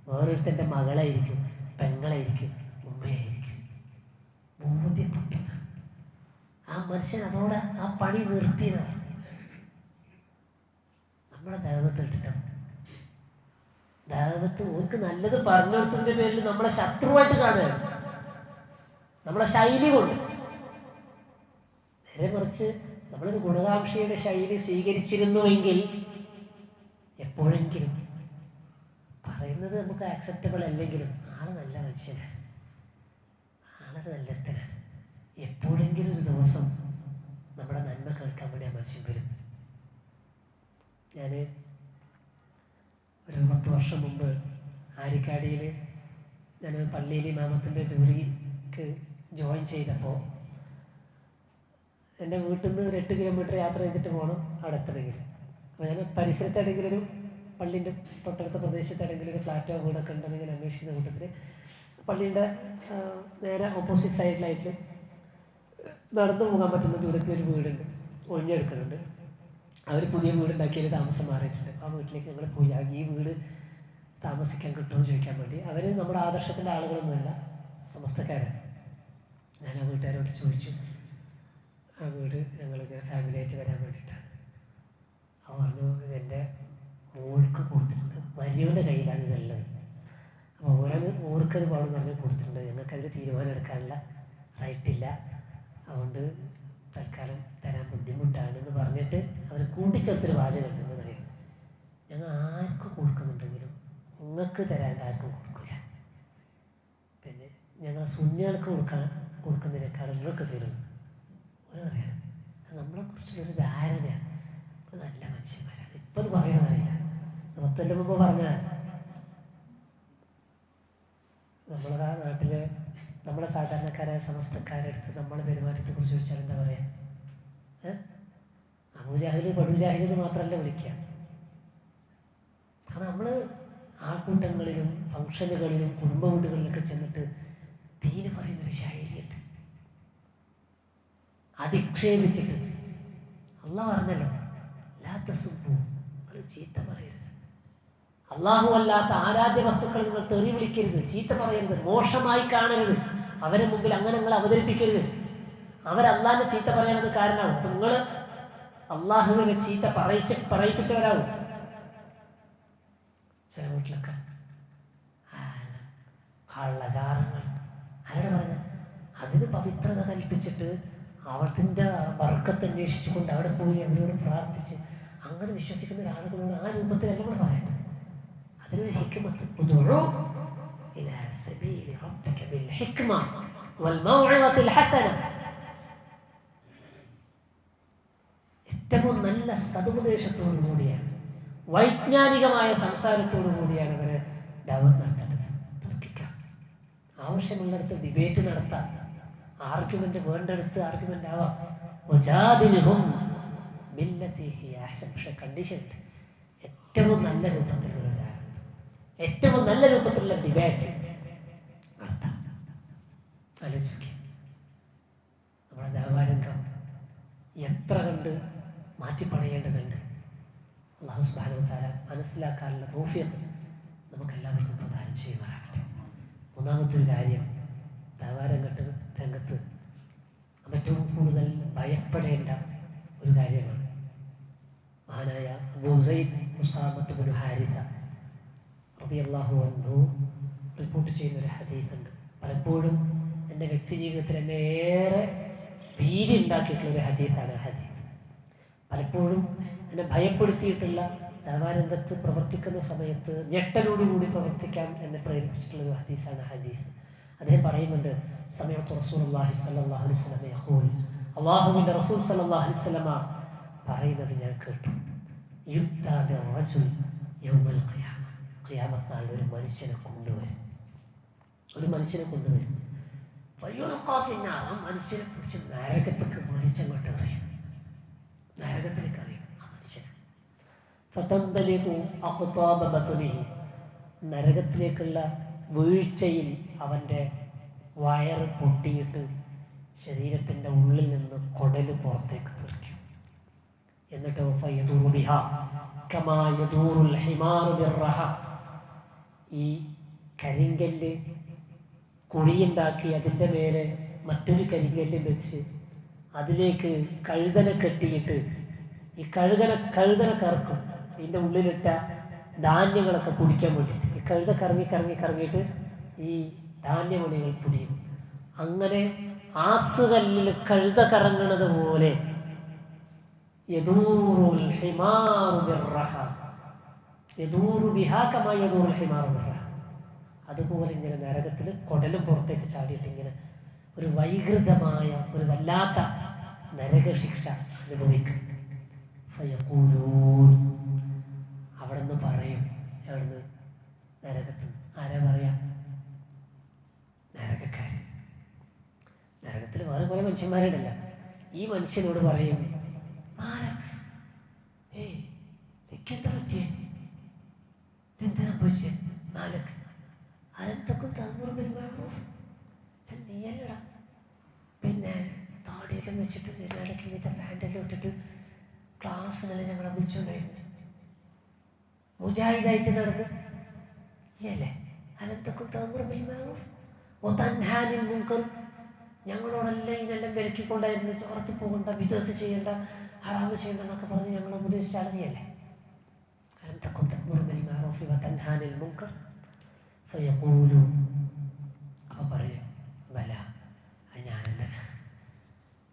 വേറൊരുത്തൻ്റെ മകളായിരിക്കും, പെങ്ങളായിരിക്കും, ഉമ്മയായിരിക്കും. ബോധ്യപ്പെട്ടു. ആ മനുഷ്യൻ അതോടെ ആ പണി നിർത്തിയതാണ്. നമ്മളെ ദഅവത്ത് ഇട്ടിട്ടോ, ദഅവത്ത് ഓർക്ക് നല്ലത് പറഞ്ഞു കൊടുത്തതിൻ്റെ പേരിൽ നമ്മളെ ശത്രുവായിട്ട് കാണുകയാണ്, നമ്മളെ ശൈലി കൊണ്ട്. നേരെ മറിച്ച് നമ്മളൊരു ഗുണകാംക്ഷയുടെ ശൈലി സ്വീകരിച്ചിരുന്നുവെങ്കിൽ എപ്പോഴെങ്കിലും പറയുന്നത് നമുക്ക് ആക്സെപ്റ്റബിൾ അല്ലെങ്കിലും ആള് നല്ല മനുഷ്യനാണ്, ആളൊരു നല്ലസ്ഥനാണ്, എപ്പോഴെങ്കിലും ഒരു ദിവസം നമ്മുടെ നന്മ കേൾക്കാൻ വേണ്ടി ആ മനുഷ്യൻ വരും. ഞാൻ ഒരു 10 വർഷം മുമ്പ് ആരിക്കാടിയിൽ ഞാൻ പള്ളിയിൽ ഇമാമത്തിൻ്റെ ജോലിക്ക് ജോയിൻ ചെയ്തപ്പോൾ എൻ്റെ വീട്ടിൽ നിന്ന് ഒരു 8 കിലോമീറ്റർ യാത്ര ചെയ്തിട്ട് പോകണം അവിടെ എത്തണമെങ്കിൽ. അപ്പോൾ ഞാൻ പരിസരത്ത് എവിടെയെങ്കിലും ഒരു പള്ളീൻ്റെ തൊട്ടടുത്ത പ്രദേശത്ത് എവിടെയെങ്കിലും ഒരു ഫ്ലാറ്റോ വീടൊക്കെ ഉണ്ടെങ്കിൽ അന്വേഷിക്കുന്ന കൂട്ടത്തിൽ പള്ളീൻ്റെ നേരെ ഓപ്പോസിറ്റ് സൈഡിലായിട്ട് നടന്നു പോകാൻ പറ്റുന്ന ദൂരത്തിൽ ഒരു വീടുണ്ട്, ഒഴിഞ്ഞെടുക്കുന്നുണ്ട്. അവർ പുതിയ വീടുണ്ടാക്കിയതിൽ താമസം മാറിയിട്ടുണ്ട്. ആ വീട്ടിലേക്ക് ഞങ്ങൾ പോയി. ഈ വീട് താമസിക്കാൻ കിട്ടുമോ എന്ന് ചോദിക്കാൻ വേണ്ടി. അവർ നമ്മുടെ ആദർശത്തിൻ്റെ ആളുകളൊന്നുമല്ല, സമസ്തക്കാരാണ്. ഞാൻ ആ വീട്ടുകാരോട് ചോദിച്ചു, ആ വീട് ഞങ്ങളിങ്ങനെ ഫാമിലിയായിട്ട് വരാൻ വേണ്ടിയിട്ടാണ്. അവർ പറഞ്ഞു, ഇതെൻ്റെ മോൾക്ക് കൊടുത്തിട്ടുണ്ട്, മരിയോൻ്റെ കയ്യിലാണ് ഇതുള്ളത്. അപ്പോൾ ഓർക്കത് പോകണമെന്ന് പറഞ്ഞ് കൊടുത്തിട്ടുണ്ട്, ഞങ്ങൾക്കതിൽ തീരുമാനം എടുക്കാനുള്ള റൈറ്റില്ല, അതുകൊണ്ട് തൽക്കാലം തരാൻ ബുദ്ധിമുട്ടാണെന്ന് പറഞ്ഞിട്ട് അവർ കൂട്ടിച്ചേർത്തൊരു വാചകം ഉണ്ടെന്ന് അറിയാം, ഞങ്ങൾ ആർക്കും കൊടുക്കുന്നുണ്ടെങ്കിലും നിങ്ങൾക്ക് തരാണ്ട് ആർക്കും കൊടുക്കില്ല, പിന്നെ ഞങ്ങൾ സുന്നികൾക്ക് കൊടുക്കുന്നതിനേക്കാൾ നിങ്ങൾക്ക് തരും. ഒരു പറയാണ് നമ്മളെക്കുറിച്ചുള്ളൊരു ധാരണയാണ്. ഇപ്പോൾ നല്ല മനുഷ്യന്മാരാണ്, ഇപ്പം അത് പറയുന്നതറിയില്ല, 10 കൊല്ലം മുമ്പ് പറഞ്ഞതാണ്. നമ്മളെ നാട്ടിൽ നമ്മളെ സാധാരണക്കാരായ സമസ്തക്കാരെ അടുത്ത് നമ്മളെ പെരുമാറ്റത്തെക്കുറിച്ച് ചോദിച്ചാൽ എന്താ പറയുക? അബൂജാഹിൽ ബഡൂജാഹിൽ എന്ന് മാത്രമല്ല വിളിക്കുക. കാരണം നമ്മൾ ആൾക്കൂട്ടങ്ങളിലും ഫംഗ്ഷനുകളിലും കുടുംബ വീടുകളിലൊക്കെ ചെന്നിട്ട് ദീന് പറയുന്നൊരു ശൈലിയുണ്ട്. അധിക്ഷേപിച്ചിട്ട് അള്ളാഹ് പറഞ്ഞല്ലോ, ലാത്ത സുബ്ബു, നിങ്ങൾ ചീത്ത പറയരുത്. അള്ളാഹു അല്ലാത്ത ആരാധ്യ വസ്തുക്കൾ നിങ്ങൾ തെറി വിളിക്കരുത്, ചീത്ത പറയരുത്, മോശമായി കാണരുത്, അവരെ മുമ്പിൽ അങ്ങനെ നിങ്ങൾ അവതരിപ്പിക്കരുത്. അവരല്ലാതെ ചീത്ത പറയാനത് കാരണമാവും. നിങ്ങൾ അള്ളാഹുവിനെ ചീത്ത പറയിപ്പിച്ചവരാകും. ചില വീട്ടിലൊക്കെ കള്ളചാരങ്ങൾ ആരോട് പറഞ്ഞ അതിന് പവിത്രത കൽപ്പിച്ചിട്ട് അവർത്തിൻ്റെ ബർക്കത്ത് അന്വേഷിച്ചുകൊണ്ട് അവിടെ പോയി അവരോട് പ്രാർത്ഥിച്ച് അങ്ങനെ വിശ്വസിക്കുന്ന ഒരാളുകളോട് ആ രൂപത്തിലല്ല കൂടെ പറയേണ്ടത്. അതിനൊരു ഹിക്മത്ത്, ഉദ്ഉ ഇലാ സബീലി റബ്ബിക ബിൽ ഹിക്മ വൽ മൗഇദത്തിൽ ഹസന. ഏറ്റവും നല്ല സതുപദേശത്തോടു കൂടിയാണ്, വൈജ്ഞാനികമായ സംസാരത്തോടു കൂടിയാണ് അവരെ ദഅവത്ത് നടത്തേണ്ടത്. തർക്കിക്കാം, ആവശ്യമുള്ളിടത്ത് ഡിബേറ്റ് നടത്താം, ആർഗ്യുമെന്റ് വേണ്ടെടുത്ത് ആർഗ്യുമെന്റ് ആവാം. വജാദിൽഹും ബില്ലത്തി ഹിയ അഹ്സൻ. പക്ഷെ കണ്ടീഷൻ ഉണ്ട്, ഏറ്റവും നല്ല രൂപത്തിലുള്ള ഏറ്റവും നല്ല രൂപത്തിലുള്ള ഡിബേറ്റ് നടത്താം. ആലോചിക്കുക, നമ്മുടെ ദഅവാരംഗം എത്ര കണ്ട് മാറ്റിപ്പണയേണ്ടതുണ്ട്. അല്ലാഹു സുബ്ഹാനഹു വ തആല മനസ്സിലാക്കാനുള്ള തൗഫീഖ് നമുക്കെല്ലാവർക്കും പ്രദാനം ചെയ്യുമാറാകട്ടെ. മൂന്നാമത്തെ ഒരു കാര്യം, ദഅവാരംഗത്ത് ഏറ്റവും കൂടുതൽ ഭയപ്പെടേണ്ട ഒരു കാര്യമാണ്. മഹാനായ അബൂ സയ്യിദ് ഉസാമത്ത് ബിൻ ഹാരിസ റളിയല്ലാഹു അൻഹു റിപ്പോർട്ട് ചെയ്യുന്നൊരു ഹദീസുണ്ട്. പലപ്പോഴും എൻ്റെ വ്യക്തി ജീവിതത്തിൽ എന്നെ ഏറെ ഭീതി ഉണ്ടാക്കിയിട്ടുള്ളൊരു ഹദീസാണ് ആ ഹദീസ്. പലപ്പോഴും എന്നെ ഭയപ്പെടുത്തിയിട്ടുള്ള ദഅവാരംഗത്ത് പ്രവർത്തിക്കുന്ന സമയത്ത് ഞെട്ടലോടുകൂടി പ്രവർത്തിക്കാൻ എന്നെ പ്രേരിപ്പിച്ചിട്ടുള്ളൊരു ഹദീസാണ് ഹദീസ്. അദ്ദേഹം പറയുന്നുണ്ട്, സമയത്ത് റസൂലുള്ളാഹി സ്വല്ലല്ലാഹു അലൈഹി വസല്ലം യഖൂൽ, അല്ലാഹുവിൻ്റെ റസൂൽ സ്വല്ലല്ലാഹു അലൈഹി വസല്ലം പറയുന്നത് ഞാൻ കേട്ടു, യുക്താ ബിർറജുൽ യൗമൽ ഖിയാമ, ഖിയാമത്ത് നാളിൽ ഒരു മനുഷ്യനെ കൊണ്ടുവരും. ഫയുൽഖാ ഫിന്നാർ, ആ മനുഷ്യനെ പിടിച്ച് നരകത്തേക്ക് വലിച്ചങ്ങോട്ട് എറിയും, നരകത്തിലേക്ക് എറിയും ആ മനുഷ്യനെ. ഫതന്തലിഖു അഖ്താബ ബത്നിഹി, നരകത്തിലേക്കുള്ള വീഴ്ചയിൽ അവൻ്റെ വയറ് പൊട്ടിയിട്ട് ശരീരത്തിൻ്റെ ഉള്ളിൽ നിന്ന് കുടല് പുറത്തേക്ക് തെറിക്കും. എന്നിട്ട് ഫയദൂറു ബിഹാ കമാ യദൂറുൽ ഹിമാറു ബിർറഹ, ഈ കരിങ്കല്ല് കുഴിയുണ്ടാക്കി അതിൻ്റെ മേലെ മറ്റൊരു കരിങ്കല്ല് വെച്ച് അതിലേക്ക് കഴുതനെ കെട്ടിയിട്ട് ഈ കഴുതനെ കറക്കും. ഇതിൻ്റെ ഉള്ളിലിട്ട ധാന്യങ്ങളൊക്കെ കുടിക്കാൻ വേണ്ടിയിട്ട് ഈ കഴുത കറങ്ങിയിട്ട് ഈ ധാന്യമണികൾ പൊടിയും. അങ്ങനെ ആസുകല്ലിൽ കഴുത കറങ്ങണത് പോലെ യദൂറുൽ ഹിമാറു ബിർറഹ യദൂറു ബിഹാ കമാ യദൂറുൽ ഹിമാറു ബിർറഹ, അതുപോലെ ഇങ്ങനെ നരകത്തിൽ കുടലും പുറത്തേക്ക് ചാടിയിട്ട് ഇങ്ങനെ ഒരു വൈകൃതമായ ഒരു വല്ലാത്ത നരകശിക്ഷ അനുഭവിക്കും. ഫയഖൂലൂൻ, അവിടെ നിന്ന് പറയും, എവിടുന്ന്? നരകത്തിൽ. ആരാ പറയാ? നരകക്കാർ. നരകത്തിൽ വേറെ കുറേ മനുഷ്യന്മാരുണ്ടല്ല. ഈ മനുഷ്യനോട് പറയും, എനിക്കെന്താ പറ്റിയേ? ഇതെന്തിനാ പോയിച്ചേ? മാലക്ക് അനന്തക്കും നീയല്ലടാ, പിന്നെ താടിയെല്ലാം വെച്ചിട്ട് ഇടയ്ക്ക് വിധ പാൻറ്റെല്ലാം ഇട്ടിട്ട് ക്ലാസ്സിനെല്ലാം ഞങ്ങളെ വിളിച്ചുകൊണ്ടായിരുന്നു, മുജാഹിദായിട്ട് നടന്ന് ഇല്ലേ? അനന്തക്കും തൻഹാനിൽ മുൻകർ, ഞങ്ങളോടെല്ലാം ഇതിനെല്ലാം വിലക്കിക്കൊണ്ടായിരുന്നു, ചോർത്ത് പോകണ്ട, വിദഗ്ധ ചെയ്യേണ്ട, ഹറാമ് ചെയ്യേണ്ട എന്നൊക്കെ പറഞ്ഞ് ഞങ്ങൾ ഉപദേശിച്ചാൽ നീയല്ലേ? അനന്തക്കും തൻഹാനിൽ മുൻകർ ഫയഖൂലു, അപ്പം പറയും, ബല, അത് ഞാനല്ല,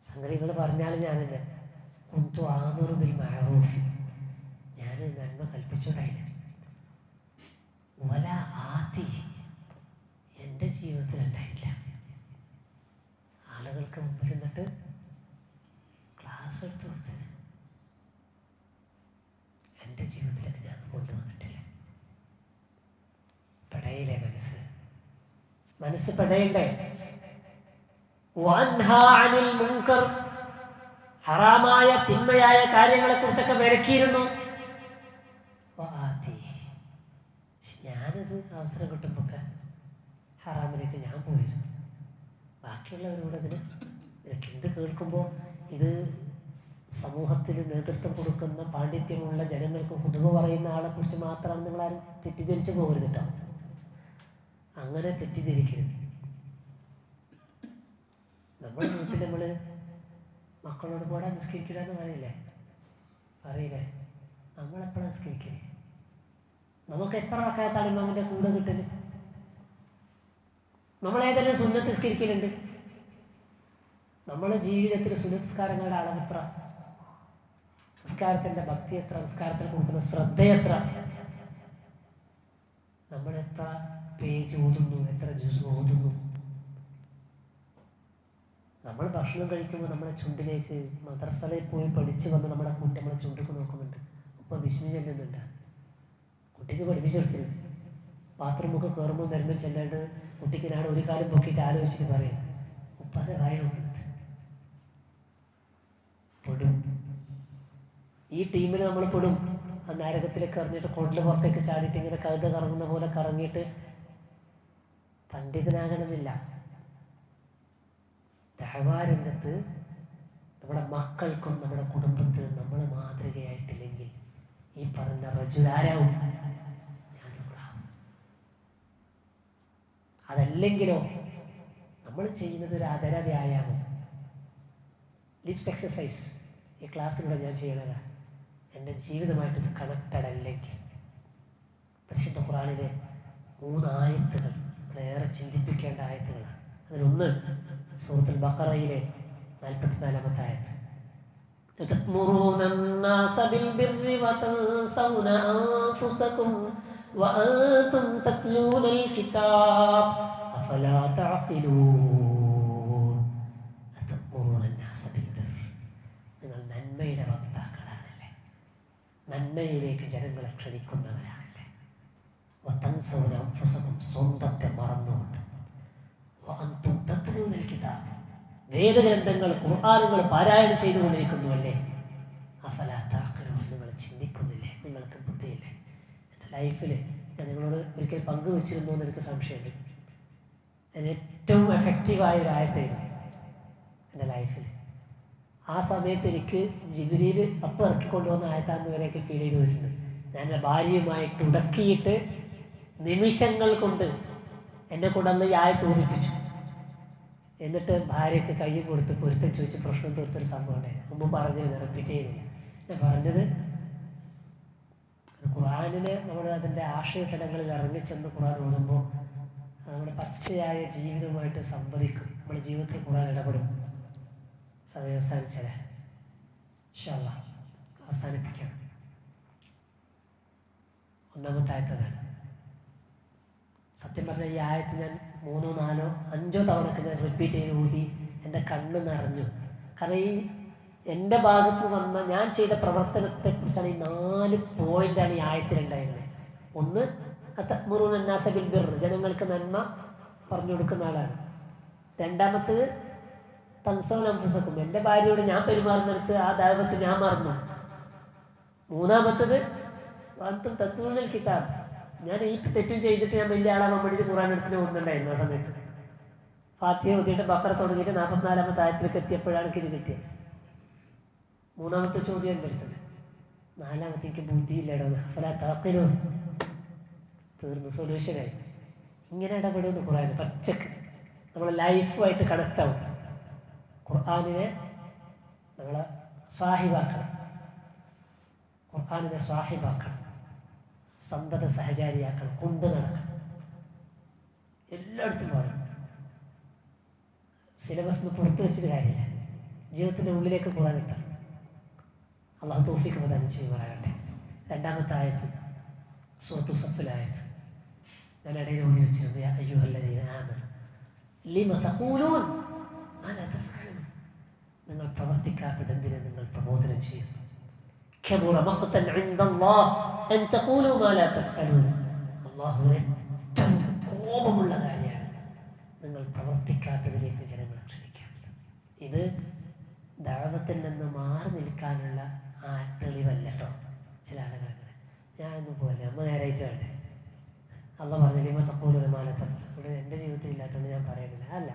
സംഗതികൾ പറഞ്ഞാൽ ഞാനല്ല. കുന്തു ആമിറു ബിൽ മഅറൂഫ്, ഞാൻ നന്മ കൽപ്പിച്ചുണ്ടായില്ല. വല ആതി, എൻ്റെ ജീവിതത്തിൽ ഉണ്ടായില്ല. ആളുകൾക്ക് മുമ്പിൽ നിന്നിട്ട് ക്ലാസ് എടുത്ത് കൊടുത്തത് എൻ്റെ ജീവിതത്തിലേക്ക് ഞാൻ കൊണ്ടുവന്നിട്ടില്ല. പെടയിലെ മനസ്സ് പെടയണ്ടേ? വൻഹാ അനിൽ മുൻകർ, ഹറാമായ തിന്മയായ കാര്യങ്ങളെക്കുറിച്ചൊക്കെ വിലക്കിയിരുന്നു. ഞാനത് അവസരം കിട്ടുമ്പോഴൊക്കെ ഹറാമിലേക്ക് ഞാൻ പോയിരുന്നു. ബാക്കിയുള്ളവരോട് ഇതൊക്കെ എന്ത് കേൾക്കുമ്പോൾ ഇത് സമൂഹത്തിൽ നേതൃത്വം കൊടുക്കുന്ന പാണ്ഡിത്യമുള്ള ജനങ്ങൾക്ക് കുതുക പറയുന്ന ആളെക്കുറിച്ച് മാത്രമാണ് നിങ്ങളാരും തെറ്റിദ്ധരിച്ച് പോകരുത് കേട്ടോ. അങ്ങനെ തെറ്റിദ്ധരിക്കരുത്. നമ്മുടെ വീട്ടിൽ നമ്മൾ മക്കളോട് പോടാൻ നിസ്കരിക്കില്ല എന്ന് പറയില്ലേ? നമ്മളെപ്പോഴാണ് നിസ്കരിക്കല്? നമുക്ക് എത്ര റക്അത്താണ് ഇമാമിൻ്റെ കൂടെ കിട്ടല്? നമ്മളേതെങ്കിലും സുന്നത്ത് നിസ്കരിക്കലുണ്ട്? നമ്മുടെ ജീവിതത്തിൽ സുന്നത്ത് നിസ്കാരങ്ങളുടെ അളവെത്ര, നിസ്കാരത്തിൻ്റെ ഭക്തി എത്ര, നിസ്കാരത്തിൽ കൊടുക്കുന്ന ശ്രദ്ധ എത്ര, നമ്മൾ എത്ര പേജ് ഓതുന്നു, എത്ര ജ്യൂസ് ഓതുന്നു? നമ്മൾ ഭക്ഷണം കഴിക്കുമ്പോൾ നമ്മുടെ ചുണ്ടിലേക്ക് മദ്രസയിൽ പോയി പഠിച്ച് വന്ന് നമ്മുടെ കുട്ടി നമ്മളെ ചുണ്ടിക്ക് നോക്കുന്നുണ്ട്. ഇപ്പോൾ വിസ്മി ചെല്ലുന്നുണ്ട്. കുട്ടിക്ക് പഠിപ്പിച്ചെടുത്തിരുന്നു. ബാത്റൂമൊക്കെ കയറുമ്പോൾ വരുമ്പോൾ ചെല്ലാണ്ട് കുട്ടിക്ക് ഞാൻ ഒരു കാലം പൊക്കിയിട്ട് ആലോചിച്ചിട്ട് പറയും, ഉപ്പാൻ്റെ വായ നോക്കുന്നുണ്ട്. പെടും. ഈ ടീമിൽ നമ്മൾ പെടും. ആ നരകത്തിലേക്ക് എറിഞ്ഞിട്ട് കൊണ്ടിൽ പുറത്തേക്ക് ചാടിയിട്ട് ഇങ്ങനെ കഴുത കറങ്ങുന്ന പോലെ കറങ്ങിയിട്ട് പണ്ഡിതനാകണമെന്നില്ല. ദഅ്വാരംഗത്ത് നമ്മുടെ മക്കൾക്കും നമ്മുടെ കുടുംബത്തിനും നമ്മൾ മാതൃകയായിട്ടില്ലെങ്കിൽ ഈ പറഞ്ഞ റജുലാരാവും? അതല്ലെങ്കിലോ നമ്മൾ ചെയ്യുന്നത് ഒരു അതര വ്യായാമം, ലിപ്സ് എക്സസൈസ് ഈ ക്ലാസ്സിലൂടെ ഞാൻ ചെയ്യണതാണ്. എൻ്റെ ജീവിതമായിട്ട് ഇത് കണക്റ്റഡ് അല്ലെങ്കിൽ പരിശുദ്ധ ഖുർആനിലെ 3 ആയത്തുകൾ നമ്മളേറെ ചിന്തിപ്പിക്കേണ്ട ആയത്തുകളാണ്. അതിലൊന്ന് സൂറത്തുൽ ബഖറയിലെ 44-ാമത്തെ ആയത്ത്. تأمرون الناس بالبر وتنسون أنفسكم وأنتم تتلون الكتاب أفلا تعقلون أتأمرون الناس بالبر. നിങ്ങൾ നന്മയുടെ വക്താക്കളാണല്ലേ, നന്മയിലേക്ക് ജനങ്ങളെ ക്ഷണിക്കുന്നവരാണല്ലേ. വതൻസൗന അൻഫുസകും, സ്വന്തത്തെ മറന്നുകൊണ്ട്. വഅൻതും തത്ലൂനൽ കിതാബ്, വേദഗ്രന്ഥങ്ങൾ ഖുർആനുകൾ പാരായണം ചെയ്തുകൊണ്ടിരിക്കുന്നുവല്ലേ. അഫലാ തഅഖിലൂൻ, നിങ്ങൾ ചിന്തിക്കുന്നില്ലേ? നിങ്ങൾക്ക് ബുദ്ധിയില്ലേ? എൻ്റെ ലൈഫിൽ ഞാൻ നിങ്ങളോട് ഒരിക്കൽ പങ്കുവെച്ചിരുന്നു എന്ന് എനിക്ക് സംശയമുണ്ട്. ഞാൻ ഏറ്റവും എഫക്റ്റീവായ ഒരു ആയത്തായിരുന്നു എൻ്റെ ലൈഫിൽ. ആ സമയത്ത് എനിക്ക് ജിബ്രീൽ അപ്പം ഇറക്കിക്കൊണ്ടുവന്ന ആയത്താന്ന് വരെയൊക്കെ ഫീൽ ചെയ്ത് പോയിട്ടുണ്ട്. ഞാൻ എൻ്റെ ഭാര്യയുമായിട്ട് ഉടക്കിയിട്ട് നിമിഷങ്ങൾ കൊണ്ട് എന്നെ കൊണ്ടന്ന് ഈ ആയത്ത് ഓതിപ്പിച്ചു. എന്നിട്ട് ഭാര്യയ്ക്ക് കൈ കൊടുത്ത് പൊരുത്തം ചോദിച്ച് പ്രശ്നം തീർത്തൊരു സംഭവം ഉണ്ടായിരുന്നു. മുമ്പ് പറഞ്ഞിരുന്നു, റിപ്പീറ്റ് ചെയ്യുന്നില്ല. ഞാൻ പറഞ്ഞത് ഖുർആനിനെ നമ്മൾ അതിൻ്റെ ആശയതലങ്ങളിൽ ഇറങ്ങിച്ചെന്ന് ഖുർആൻ ഓതുമ്പോൾ നമ്മുടെ പച്ചയായ ജീവിതവുമായിട്ട് സംവദിക്കും. നമ്മുടെ ജീവിതത്തിൽ ഖുർആൻ ഇടപെടും. സമയം അവസാനിച്ചാലേ ഇൻഷാ അല്ലാഹ് അവസാനിപ്പിക്കാം. 1-ാമത്തെ ആയത്തതാണ്. സത്യം പറഞ്ഞാൽ ഈ ആയത്ത് ഞാൻ 3, 4, 5 തവണക്ക് ഞാൻ റിപ്പീറ്റ് ചെയ്ത് ഊതി എൻ്റെ കണ്ണ് നിറഞ്ഞു. കാരണം ഈ എൻ്റെ ഭാഗത്ത് വന്ന ഞാൻ ചെയ്ത പ്രവർത്തനത്തെക്കുറിച്ചാണ് ഈ 4 പോയിൻ്റാണ് ഈ ആയത്തിലുണ്ടായിരുന്നത്. ഒന്ന്, അതഅ്മുറൂന അന്നാസ ബിൽ ബിർ, ജനങ്ങൾക്ക് നന്മ പറഞ്ഞു കൊടുക്കുന്ന ആളാണ്. രണ്ടാമത്തേത് തൻസൗന അൻഫുസകും, എൻ്റെ ഭാര്യയോട് ഞാൻ പെരുമാറുന്നിടത്ത് ആ ദഅവത്ത് ഞാൻ മറന്നു. മൂന്നാമത്തേത് വഅൻതും തത്ലൂനൽ കിതാബ്, ഞാൻ ഈ തെറ്റും ചെയ്തിട്ട് ഞാൻ വലിയ ആളാവാൻ വേണ്ടിയിട്ട് ഖുർആൻ എടുത്തിട്ട് പോകുന്നുണ്ടായിരുന്നു. ആ സമയത്ത് ഫാത്തിഹ ഓതിയിട്ട് ബഖറ തുടങ്ങിയിട്ട് 44-ാമത്തെ ആയത്തിലേക്ക് എത്തിയപ്പോഴാണ് എനിക്ക് ഇത് കിട്ടിയത്. 3-ാമത്തെ ചോദ്യം എൻ്റെ അടുത്തുണ്ട്. 4-ാമത്തെ എനിക്ക് ബുദ്ധിയില്ലടോ, അഫലാ തഅഖിലൂൻ. തീർന്നു, സൊല്യൂഷനായി. ഇങ്ങനെ ഇടപെടുമെന്ന് ഖുർആൻ പച്ചക്ക് നമ്മളെ ലൈഫുമായിട്ട് കണക്റ്റ് ആവും. ഖുർആനിനെ നമ്മളെ സ്വാഹിബാക്കണം, ഖുർആനിനെ സ്വാഹിബാക്കണം, സന്തത സഹചാരിയാക്കണം, കൊണ്ടു നടക്കണം, എല്ലായിടത്തും പോകണം. സിലബസ് പുറത്തു വെച്ചിട്ട് കാര്യമില്ല, ജീവിതത്തിൻ്റെ ഉള്ളിലേക്ക് പോകാനെത്തണം. അള്ളാഹു തൗഫീഖ് പ്രദാനം ചെയ്യുമാറാകട്ടെ. 2-ാമത്തെ ആയത്ത് സൂറത്തു സഫിലായത്ത് ഞാൻ ഇടയിൽ ഓതി വെച്ചിരുന്നു. യാ അയ്യുഹല്ലദീന ആമനൂ ലിമ തഖൂലൂൻ മാ ലാ തഫ്അലൂൻ, നിങ്ങൾ പ്രവർത്തിക്കാത്തത് എന്തിനെ നിങ്ങൾ പ്രബോധനം ചെയ്യുന്നു. കബുറ മഖ്തൻ ഇൻദല്ലാഹ് അൻ തഖൂലൂ മാ ലാ തഫ്അലൂൻ, അല്ലാഹുവിന് ഏറ്റവും കോപമുള്ള കാര്യമാണ് നിങ്ങൾ പ്രവർത്തിക്കാത്തതിലേക്ക് ജനങ്ങളെ ക്ഷണിക്കുക. ഇത് ദഅവത്തിൽ നിന്ന് മാറി നിൽക്കാനുള്ള തെളിവല്ല കേട്ടോ. ചില ആളുകൾ അങ്ങനെ ഞാനൊന്നും പോലെ അമ്മ നേരായിട്ട് വേണ്ടേ അള്ളാഹ് പറഞ്ഞു ലിമ തഖൂലൂന മാ ലാ തഫ്അലൂൻ. ഇവിടെ എൻ്റെ ജീവിതത്തിൽ ഇല്ലാത്തതുകൊണ്ട് ഞാൻ പറയണില്ല. അല്ല,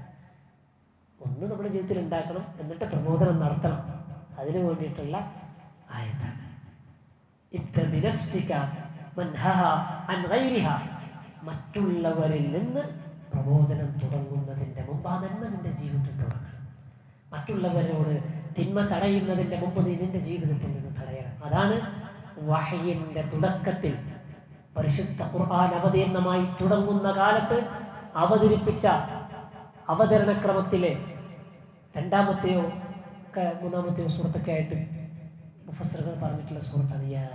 ഒന്ന് നമ്മുടെ ജീവിതത്തിൽ ഉണ്ടാക്കണം, എന്നിട്ട് പ്രബോധനം നടത്തണം. അതിനു വേണ്ടിയിട്ടുള്ള ആയത്താണ്. ഇബ്ദഅ ബിനഫ്സിക വൻഹഹാ അൻ ഗൈരിഹാ. മറ്റുള്ളവരിൽ നിന്ന് പ്രബോധനം തുടങ്ങുന്നതിൻ്റെ മുമ്പ് ആ നന്മ നിൻ്റെ ജീവിതത്തിൽ തുടങ്ങണം. മറ്റുള്ളവരോട് തിന്മ തടയുന്നതിൻ്റെ മുമ്പ് നീ നിൻ്റെ ജീവിതത്തിൽ നിന്ന് തടയണം. അതാണ് വഹയിൻ്റെ തുടക്കത്തിൽ പരിശുദ്ധ ഖുർആൻ അവതീർണമായി തുടങ്ങുന്ന കാലത്ത് അവതരിപ്പിച്ച അവതരണക്രമത്തിലെ രണ്ടാമത്തെയോ മൂന്നാമത്തെയോ സൂറത്തൊക്കെ ആയിട്ട് മുഫസ്സിറുകൾ പറഞ്ഞിട്ടുള്ള സൂറത്താണ് യാ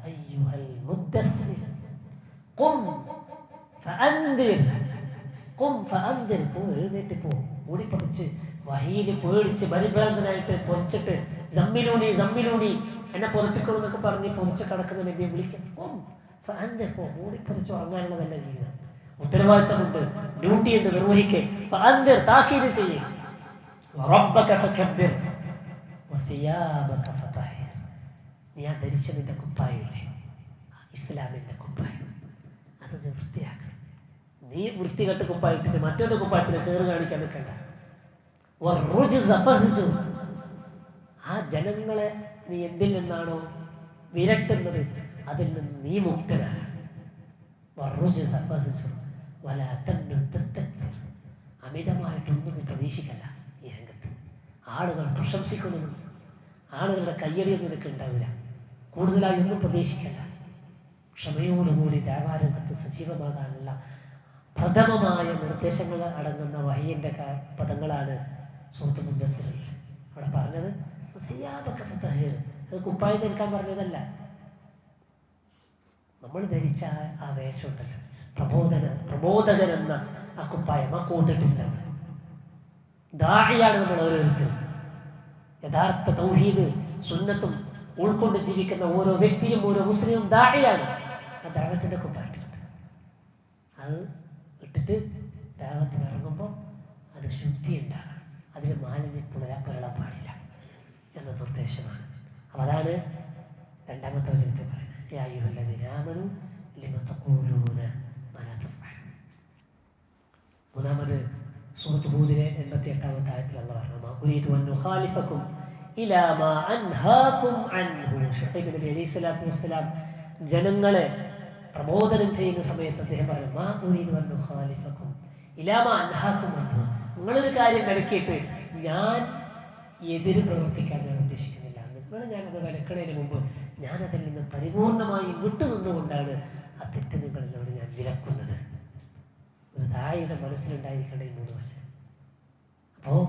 അയ്യുഹൽ മുദ്ദസ്സിർ ഖും ഫഅൻദിർ. ഖും ഫഅൻദിർ, പോ എഴുന്നേറ്റ് പോ, ഓടിപ്പതിച്ച് വഹീൽ പേടിച്ച് പരിഭ്രാന്തനായിട്ട് പൊതിച്ചിട്ട് സമ്മിലൂണി സമ്മിലൂണി എന്നെ പൊതിപ്പിക്കണമെന്നൊക്കെ പറഞ്ഞ് പൊതിച്ച് കിടക്കുന്ന നബിയെ വിളിക്കും. ഖും ഫഅൻദിർ, പോ, ഓടിപ്പതിച്ച് ഉറങ്ങാനുള്ളതല്ല ജീവിതം. ഉത്തരവാദിത്തമുണ്ട്, ഡ്യൂട്ടിയുണ്ട്, നിർവഹിക്കേ. ഫഅൻദിർ, താക്കീത് ചെയ്യേ. റബ്ബക ഫകബ്ബിർ വസിയാബക ഫതഹിർ. നീ ആ ധരിച്ച നിന്റെ കുപ്പായില്ലേ, ഇസ്ലാമിൻ്റെ കുപ്പായം, അത് നീ വൃത്തിയാക്കണം. നീ വൃത്തികെട്ട് കുപ്പായ ഇട്ടിട്ട് മറ്റൊരു കുപ്പായത്തിന് ചേറ് കാണിക്കാൻ നിൽക്കണ്ട. ആ ജനങ്ങളെ നീ എന്തിൽ നിന്നാണോ വിരട്ടുന്നത് അതിൽ നിന്ന് നീ മുക്തനാണ്. അമിതമായിട്ടൊന്നും നീ പ്രതീക്ഷിക്കല്ല. ഈ രംഗത്ത് ആളുകൾ പ്രശംസിക്കുന്നതും ആളുകളുടെ കയ്യടിയൊന്നും നിനക്ക് ഉണ്ടാവില്ല. കൂടുതലായി ഒന്നും പ്രതീക്ഷിക്കല്ല. ക്ഷമയോടുകൂടി ദേവാരംഗത്ത് സജീവമാകാനുള്ള പ്രഥമമായ നിർദ്ദേശങ്ങൾ അടങ്ങുന്ന വഹയിൻ്റെ പദങ്ങളാണ് സൂറത്തുൽ മുദ്ദസ്സിറിൽ അവിടെ പറഞ്ഞത്. അത് കുപ്പായം ധരിക്കാൻ പറഞ്ഞതല്ല. നമ്മൾ ധരിച്ച ആ വേഷമുണ്ടല്ലോ, പ്രബോധകൻ എന്ന ആ കുപ്പായം, ആ കൂട്ടിട്ടില്ല. നമ്മൾ ദാഇയാണ്. നമ്മൾ ഓരോരുത്തരും യഥാർത്ഥ തൗഹീദ് സുന്നത്തും ഉൾക്കൊണ്ട് ജീവിക്കുന്ന ഓരോ വ്യക്തിയും ഓരോ മുസ്ലിമും ദാഇയാണ്. ആ ദഅവത്തിൻ്റെ കുപ്പായിട്ടുണ്ട്. അത് ഇട്ടിട്ട് ദഅവത്തിന് ഇറങ്ങുമ്പോൾ അത് ശുദ്ധി ഉണ്ടാകണം, അതിൽ മാലിന്യം പുലരാൻ പാടില്ല എന്ന നിർദ്ദേശമാണ്. അപ്പോൾ അതാണ് രണ്ടാമത്തെ വചനത്തിൽ പറയുന്നത്, യാ അയ്യുഹല്ലദീന ആമനൂ ലിമ തഖൂലൂന മാ ലാ തഫ്അലൂൻ. മൂന്നാമത് സൂറത്ത് ഹൂദിലെ 88-ാമത്തെ ആയത്തിൽ അല്ലാഹ് പറഞ്ഞു, മാ ഉരീദു അൻ നുഖാലിഫകും ഇലാ മാ അൻഹാകും അൻഹു. ശുഐബ് നബി അലൈഹി സ്വലാത്തു വസ്സലാം ജനങ്ങളെ പ്രബോധനം ചെയ്യുന്ന സമയത്ത് അദ്ദേഹം പറഞ്ഞു, മാ ഉരീദു അൻ നുഖാലിഫകും ഇലാ മാ അൻഹാകും അൻഹു. നിങ്ങളൊരു കാര്യം വിലക്കിയിട്ട് ഞാൻ എതിര് പ്രവർത്തിക്കാൻ ഞാൻ ഉദ്ദേശിക്കുന്നില്ല. ഞാനത് വിലക്കണതിന് മുമ്പ് ഞാനതിൽ നിന്ന് പരിപൂർണമായി വിട്ടുനിന്നുകൊണ്ടാണ് ആ തെറ്റ് നിങ്ങളിലൂടെ ഞാൻ വിലക്കുന്നത്. ഒരു ദായിയുടെ മനസ്സിലുണ്ടായിരിക്കേണ്ട ഈ 3 വചനം. അപ്പോൾ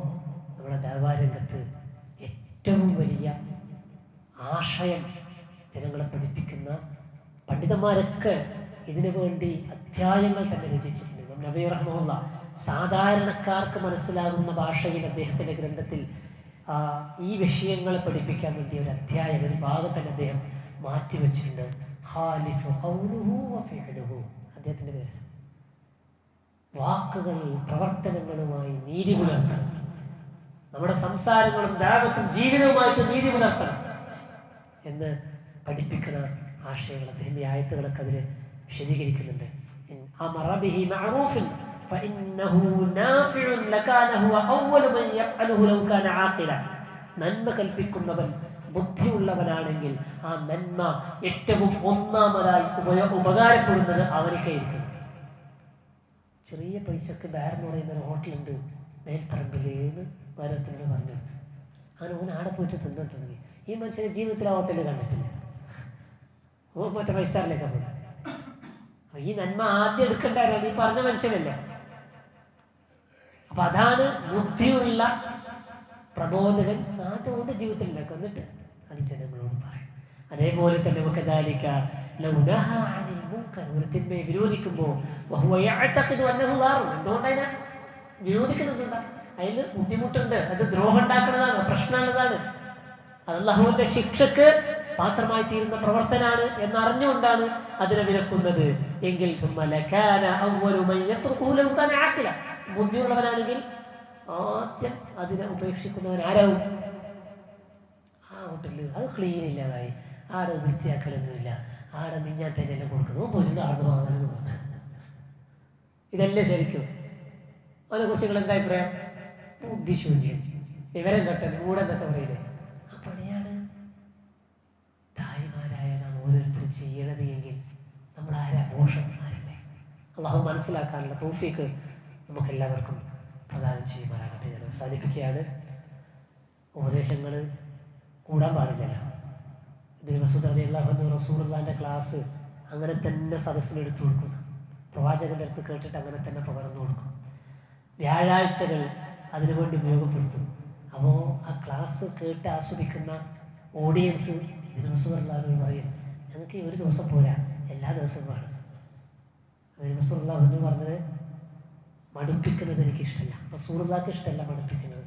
നമ്മുടെ ദഅവാരംഗത്ത് ഏറ്റവും വലിയ ആശയം ജനങ്ങളെ പഠിപ്പിക്കുന്ന പണ്ഡിതന്മാരൊക്കെ ഇതിനു വേണ്ടി അധ്യായങ്ങൾ തന്നെ രചിച്ചിട്ടുണ്ട്. നബി റഹ്മത്തുള്ളാഹി സാധാരണക്കാർക്ക് മനസ്സിലാകുന്ന ഭാഷയിൽ അദ്ദേഹത്തിൻ്റെ ഗ്രന്ഥത്തിൽ ഈ വിഷയങ്ങളെ പഠിപ്പിക്കാൻ വേണ്ടി ഒരു അധ്യായം, ഒരു ഭാഗം തന്നെ അദ്ദേഹം മാറ്റിവെച്ചിട്ടുണ്ട്. ഖാലിഫു ഖൗലുഹു വഫിഅലുഹു, അദ്ദേഹത്തിൻ്റെ പേര്. വാക്കുകൾ പ്രവർത്തനങ്ങളുമായി നീതി പുലർത്തണം. നമ്മുടെ സംസാരങ്ങളും ദഅവത്തും ജീവിതവുമായിട്ട് നീതി പുലർത്തണം എന്ന് പഠിപ്പിക്കുന്ന ആശയങ്ങൾ അദ്ദേഹം ഈ ആയത്തുകളൊക്കെ അതിൽ വിശദീകരിക്കുന്നുണ്ട്. അമറ ബിഹി മഅറൂഫൻ ഫഇന്നഹു നാഫിഉൻ ലകാന ഹുവ അവ്വലു മൻ യഫ്അലുഹു ലൗ കാന ആഖില. നന്മ കൽപ്പിക്കുന്നവൻ ബുദ്ധിയുള്ളവനാണെങ്കിൽ ആ നന്മ ഏറ്റവും ഒന്നാമതായി ഉപകാരപ്പെടുന്നത് അവനൊക്കെയിരിക്കും. ചെറിയ പൈസക്ക് ബാരെന്ന് പറയുന്ന ഒരു ഹോട്ടലുണ്ട് മേൽപ്പറമ്പിൽ എന്ന് ഓരോരുത്തരോട് പറഞ്ഞു കൊടുത്തു. അങ്ങനെ ഓൻ ആടെ പോയിട്ട് തിന്നാൻ തുടങ്ങി. ഈ മനുഷ്യനെ ജീവിതത്തിൽ ആ ഹോട്ടലിൽ കണ്ടിട്ടില്ല. ഓൻ മറ്റേ 5 സ്റ്റാറിലേക്ക് പോയി. ഈ നന്മ ആദ്യം എടുക്കേണ്ടവരാണ് ഈ പറഞ്ഞ മനുഷ്യനല്ല. അപ്പം അതാണ് ബുദ്ധിയുള്ള പ്രബോധകൻ ആദ്യം ഓൻ്റെ ജീവിതത്തിൽ ഉണ്ടാക്കും, എന്നിട്ട് അത് ജനങ്ങളോട് പറയും. അതേപോലെ തന്നെ വകദാലിക ലൗ നഹാ അനിൽ മുൻകർ, ഒരു തിന്മയെ വിരോധിക്കുമ്പോൾ വഹുവ യഅ്തഖിദു അന്നഹു ദാറുൻ, എന്തുകൊണ്ടതിനെ വിരോധിക്കുന്നുണ്ട്? അതിന് ബുദ്ധിമുട്ടുണ്ട്, അത് ദ്രോഹം ഉണ്ടാക്കുന്നതാണ്, പ്രശ്നമുള്ളതാണ്, അത് അല്ലാഹുവിൻ്റെ ശിക്ഷക്ക് പാത്രമായി തീരുന്ന പ്രവർത്തനാണ് എന്നറിഞ്ഞുകൊണ്ടാണ് അതിനെ വിലക്കുന്നത് എങ്കിൽ ബുദ്ധിയുള്ളവനാണെങ്കിൽ ആദ്യം അതിനെ ഉപേക്ഷിക്കുന്നവൻ ആരാവും? ഹോട്ടലിൽ അത് ക്ലീൻ ഇല്ലതായി, ആടെ വൃത്തിയാക്കലൊന്നുമില്ല, ആടെ മിഞ്ഞാൻ തന്നെ എല്ലാം കൊടുക്കുന്നു, പോയിട്ട് ആടെ വാങ്ങാൻ തോന്നുന്നു. ഇതല്ലേ ശരിക്കും? അതിനെക്കുറിച്ച് നിങ്ങൾ എന്താ അഭിപ്രായം? ബുദ്ധിശൂന്യൻ, വിവരം കെട്ടൽ, മൂടെന്നൊക്കെ പറയില്ലേ, ആ പണിയാണ് ദായിമാരായതാണ് ഓരോരുത്തരും ചെയ്യണത് എങ്കിൽ നമ്മൾ ആരാ? മോശന്മാരല്ലേ? അള്ളാഹു മനസ്സിലാക്കാനുള്ള തൗഫീക്ക് നമുക്കെല്ലാവർക്കും പ്രദാനം ചെയ്യുമാറാകട്ടെ. ഞാൻ അവസാനിപ്പിക്കുകയാണ്. ഉപദേശങ്ങൾ കൂടാൻ പാടില്ലല്ലോ. ഇതിന് മസൂദ് റളിയല്ലാഹു അൻഹു റസൂലുള്ളാഹിൻ്റെ ക്ലാസ് അങ്ങനെ തന്നെ സദസ്സിനെടുത്തു കൊടുക്കുന്നു. പ്രവാചകൻ്റെ അടുത്ത് കേട്ടിട്ട് അങ്ങനെ തന്നെ പകർന്നു കൊടുക്കും. വ്യാഴാഴ്ചകൾ അതിനുവേണ്ടി ഉപയോഗപ്പെടുത്തും. അപ്പോൾ ആ ക്ലാസ് കേട്ട് ആസ്വദിക്കുന്ന ഓഡിയൻസ് ഇതിന് മസൂദ് റളിയല്ലാഹു അൻഹു പറയും, ഞങ്ങൾക്ക് ഈ ഒരു ദിവസം പോരാ, എല്ലാ ദിവസവും വേണം. അതിന് മസൂദ് റളിയല്ലാഹു അൻഹു പറഞ്ഞത്, മടുപ്പിക്കുന്നത് എനിക്കിഷ്ടമല്ല, റസൂലുള്ളാഹിക്ക് ഇഷ്ടമല്ല മടുപ്പിക്കുന്നത്.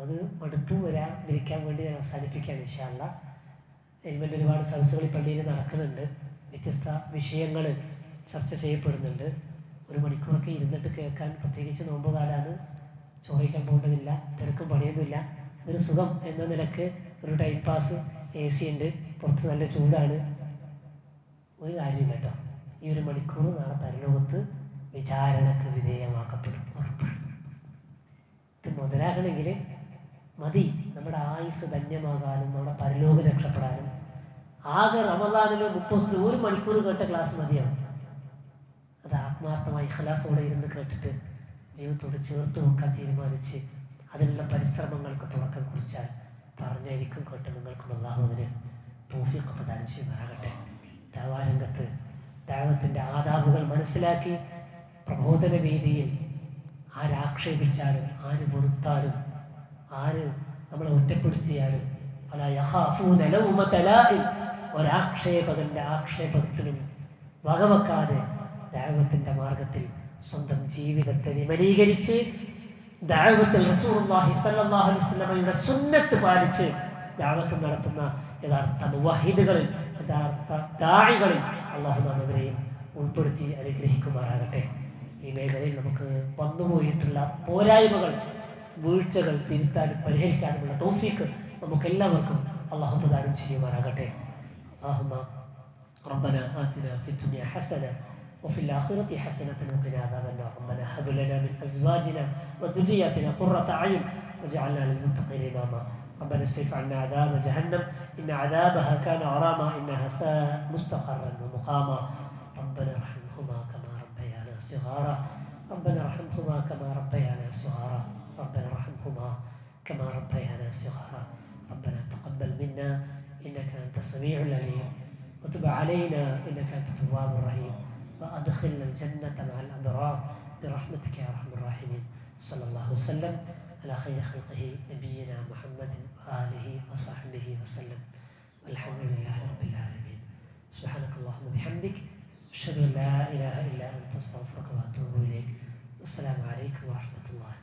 അത് മടുപ്പ് വരാതിരിക്കാൻ വേണ്ടി ഞാൻ അവസാനിപ്പിക്കുകയാണ് ഇൻഷാ അല്ലാഹ്. എൽമെൻ്റെ ഒരുപാട് സദസ്സുകൾ ഈ പള്ളിയിൽ നടക്കുന്നുണ്ട്. വ്യത്യസ്ത വിഷയങ്ങൾ ചർച്ച ചെയ്യപ്പെടുന്നുണ്ട്. 1 മണിക്കൂറൊക്കെ ഇരുന്നിട്ട് കേൾക്കാൻ, പ്രത്യേകിച്ച് നോമ്പ് കാലമാണ്, ചോദിക്കാൻ പോകേണ്ടതില്ല, തിരക്കും പണിയൊന്നുമില്ല. അതൊരു സുഖം എന്ന നിലക്ക് ഒരു ടൈം പാസ്. AC ഉണ്ട്, പുറത്ത് നല്ല ചൂടാണ്. ഒരു കാര്യമില്ല കേട്ടോ, ഈ 1 മണിക്കൂർ നാളെ പരലോകത്ത് വിചാരണക്ക് വിധേയമാക്കപ്പെടും, ഉറപ്പാണ്. ഇത് മുതലാകണമെങ്കിൽ മതി നമ്മുടെ ആയുസ് ധന്യമാകാനും നമ്മുടെ പരലോകം രക്ഷപ്പെടാനും. ആകെ റമദാനിൽ 30 ദിവസത്തിൽ 1 മണിക്കൂർ കേട്ട ക്ലാസ് മതിയാവും. അത് ആത്മാർത്ഥമായി ഇഖ്ലാസോടെ ഇരുന്ന് കേട്ടിട്ട് ജീവിതത്തോട് ചേർത്ത് വെക്കാൻ തീരുമാനിച്ച് അതിനുള്ള പരിശ്രമങ്ങൾക്ക് തുടക്കം കുറിച്ചാൽ പറഞ്ഞായിരിക്കും കേട്ട് നിങ്ങൾക്കും അല്ലാഹു അതിന് തൗഫീഖ് പ്രദാനം ചെയ്യുമാറാകട്ടെ. ദഅവാരംഗത്ത് ദഅവത്തിൻ്റെ ആദാബുകൾ മനസ്സിലാക്കി പ്രബോധന വേദിയിൽ ആരാക്ഷേപിച്ചാലും ആര് വെറുത്താലും ആര് നമ്മളെ ഒറ്റപ്പെടുത്തിയാലും ഫലാ യഖാഫൂന ലൗമത ലാഇം, ഒരാക്ഷേപകൻ്റെ ആക്ഷേപത്തിനും വകവെക്കാതെ ദഅവത്തിൻ്റെ മാർഗത്തിൽ സ്വന്തം ജീവിതത്തെ വിമലീകരിച്ച് ദഅവത്തിൽ റസൂലുള്ളാഹി സ്വല്ലല്ലാഹു അലൈഹി വസല്ലമയുടെ സുന്നത്ത് പാലിച്ച് ദഅവത്ത് നടത്തുന്ന യഥാർത്ഥ മുവഹിദുകളിൽ, യഥാർത്ഥ ദാഇകളിൽ അല്ലാഹു നാം അവരെയും ഉൾപ്പെടുത്തി അനുഗ്രഹിക്കുമാറാകട്ടെ. ഈ മേഖലയിൽ നമുക്ക് വന്നുപോയിട്ടുള്ള പോരായ്മകൾ, വീഴ്ചകൾ തിരുത്താനും പരിഹരിക്കാനുമുള്ള തൗഫീഖ് നമുക്കെല്ലാവർക്കും അല്ലാഹു പ്രദാനം ചെയ്യുമാറാകട്ടെ. അല്ലാഹുമ്മ റബ്ബനാ ആതിനാ ഫിദ്ദുനിയ ഹസന وفي الآخرة حسنة وقنا عذاب النار. ربنا هب لنا من أزواجنا وذرياتنا قرة أعين واجعلنا للمتقين إماما. ربنا اصرف عنا عذاب جهنم إن عذابها كان غراما إنها ساءت مستقرا ومقاما. ربنا ارحمهما كما ربيانا صغارا. ربنا ارحمهما كما ربيانا صغارا. ربنا ارحمهما كما ربيانا صغارا. ربنا تقبل منا إنك أنت السميع العليم وتب علينا إنك أنت التواب الرحيم وأدخلنا الجنة مع الأبرار برحمتك يا أرحم الراحمين. صلى الله وسلم على خير خلقه نبينا محمد وآله وصحبه وسلم والحمد لله رب العالمين. سبحانك اللهم وبحمدك أشهد أن لا إله إلا أنت أستغفرك وأتوب إليك. والسلام عليكم ورحمة الله.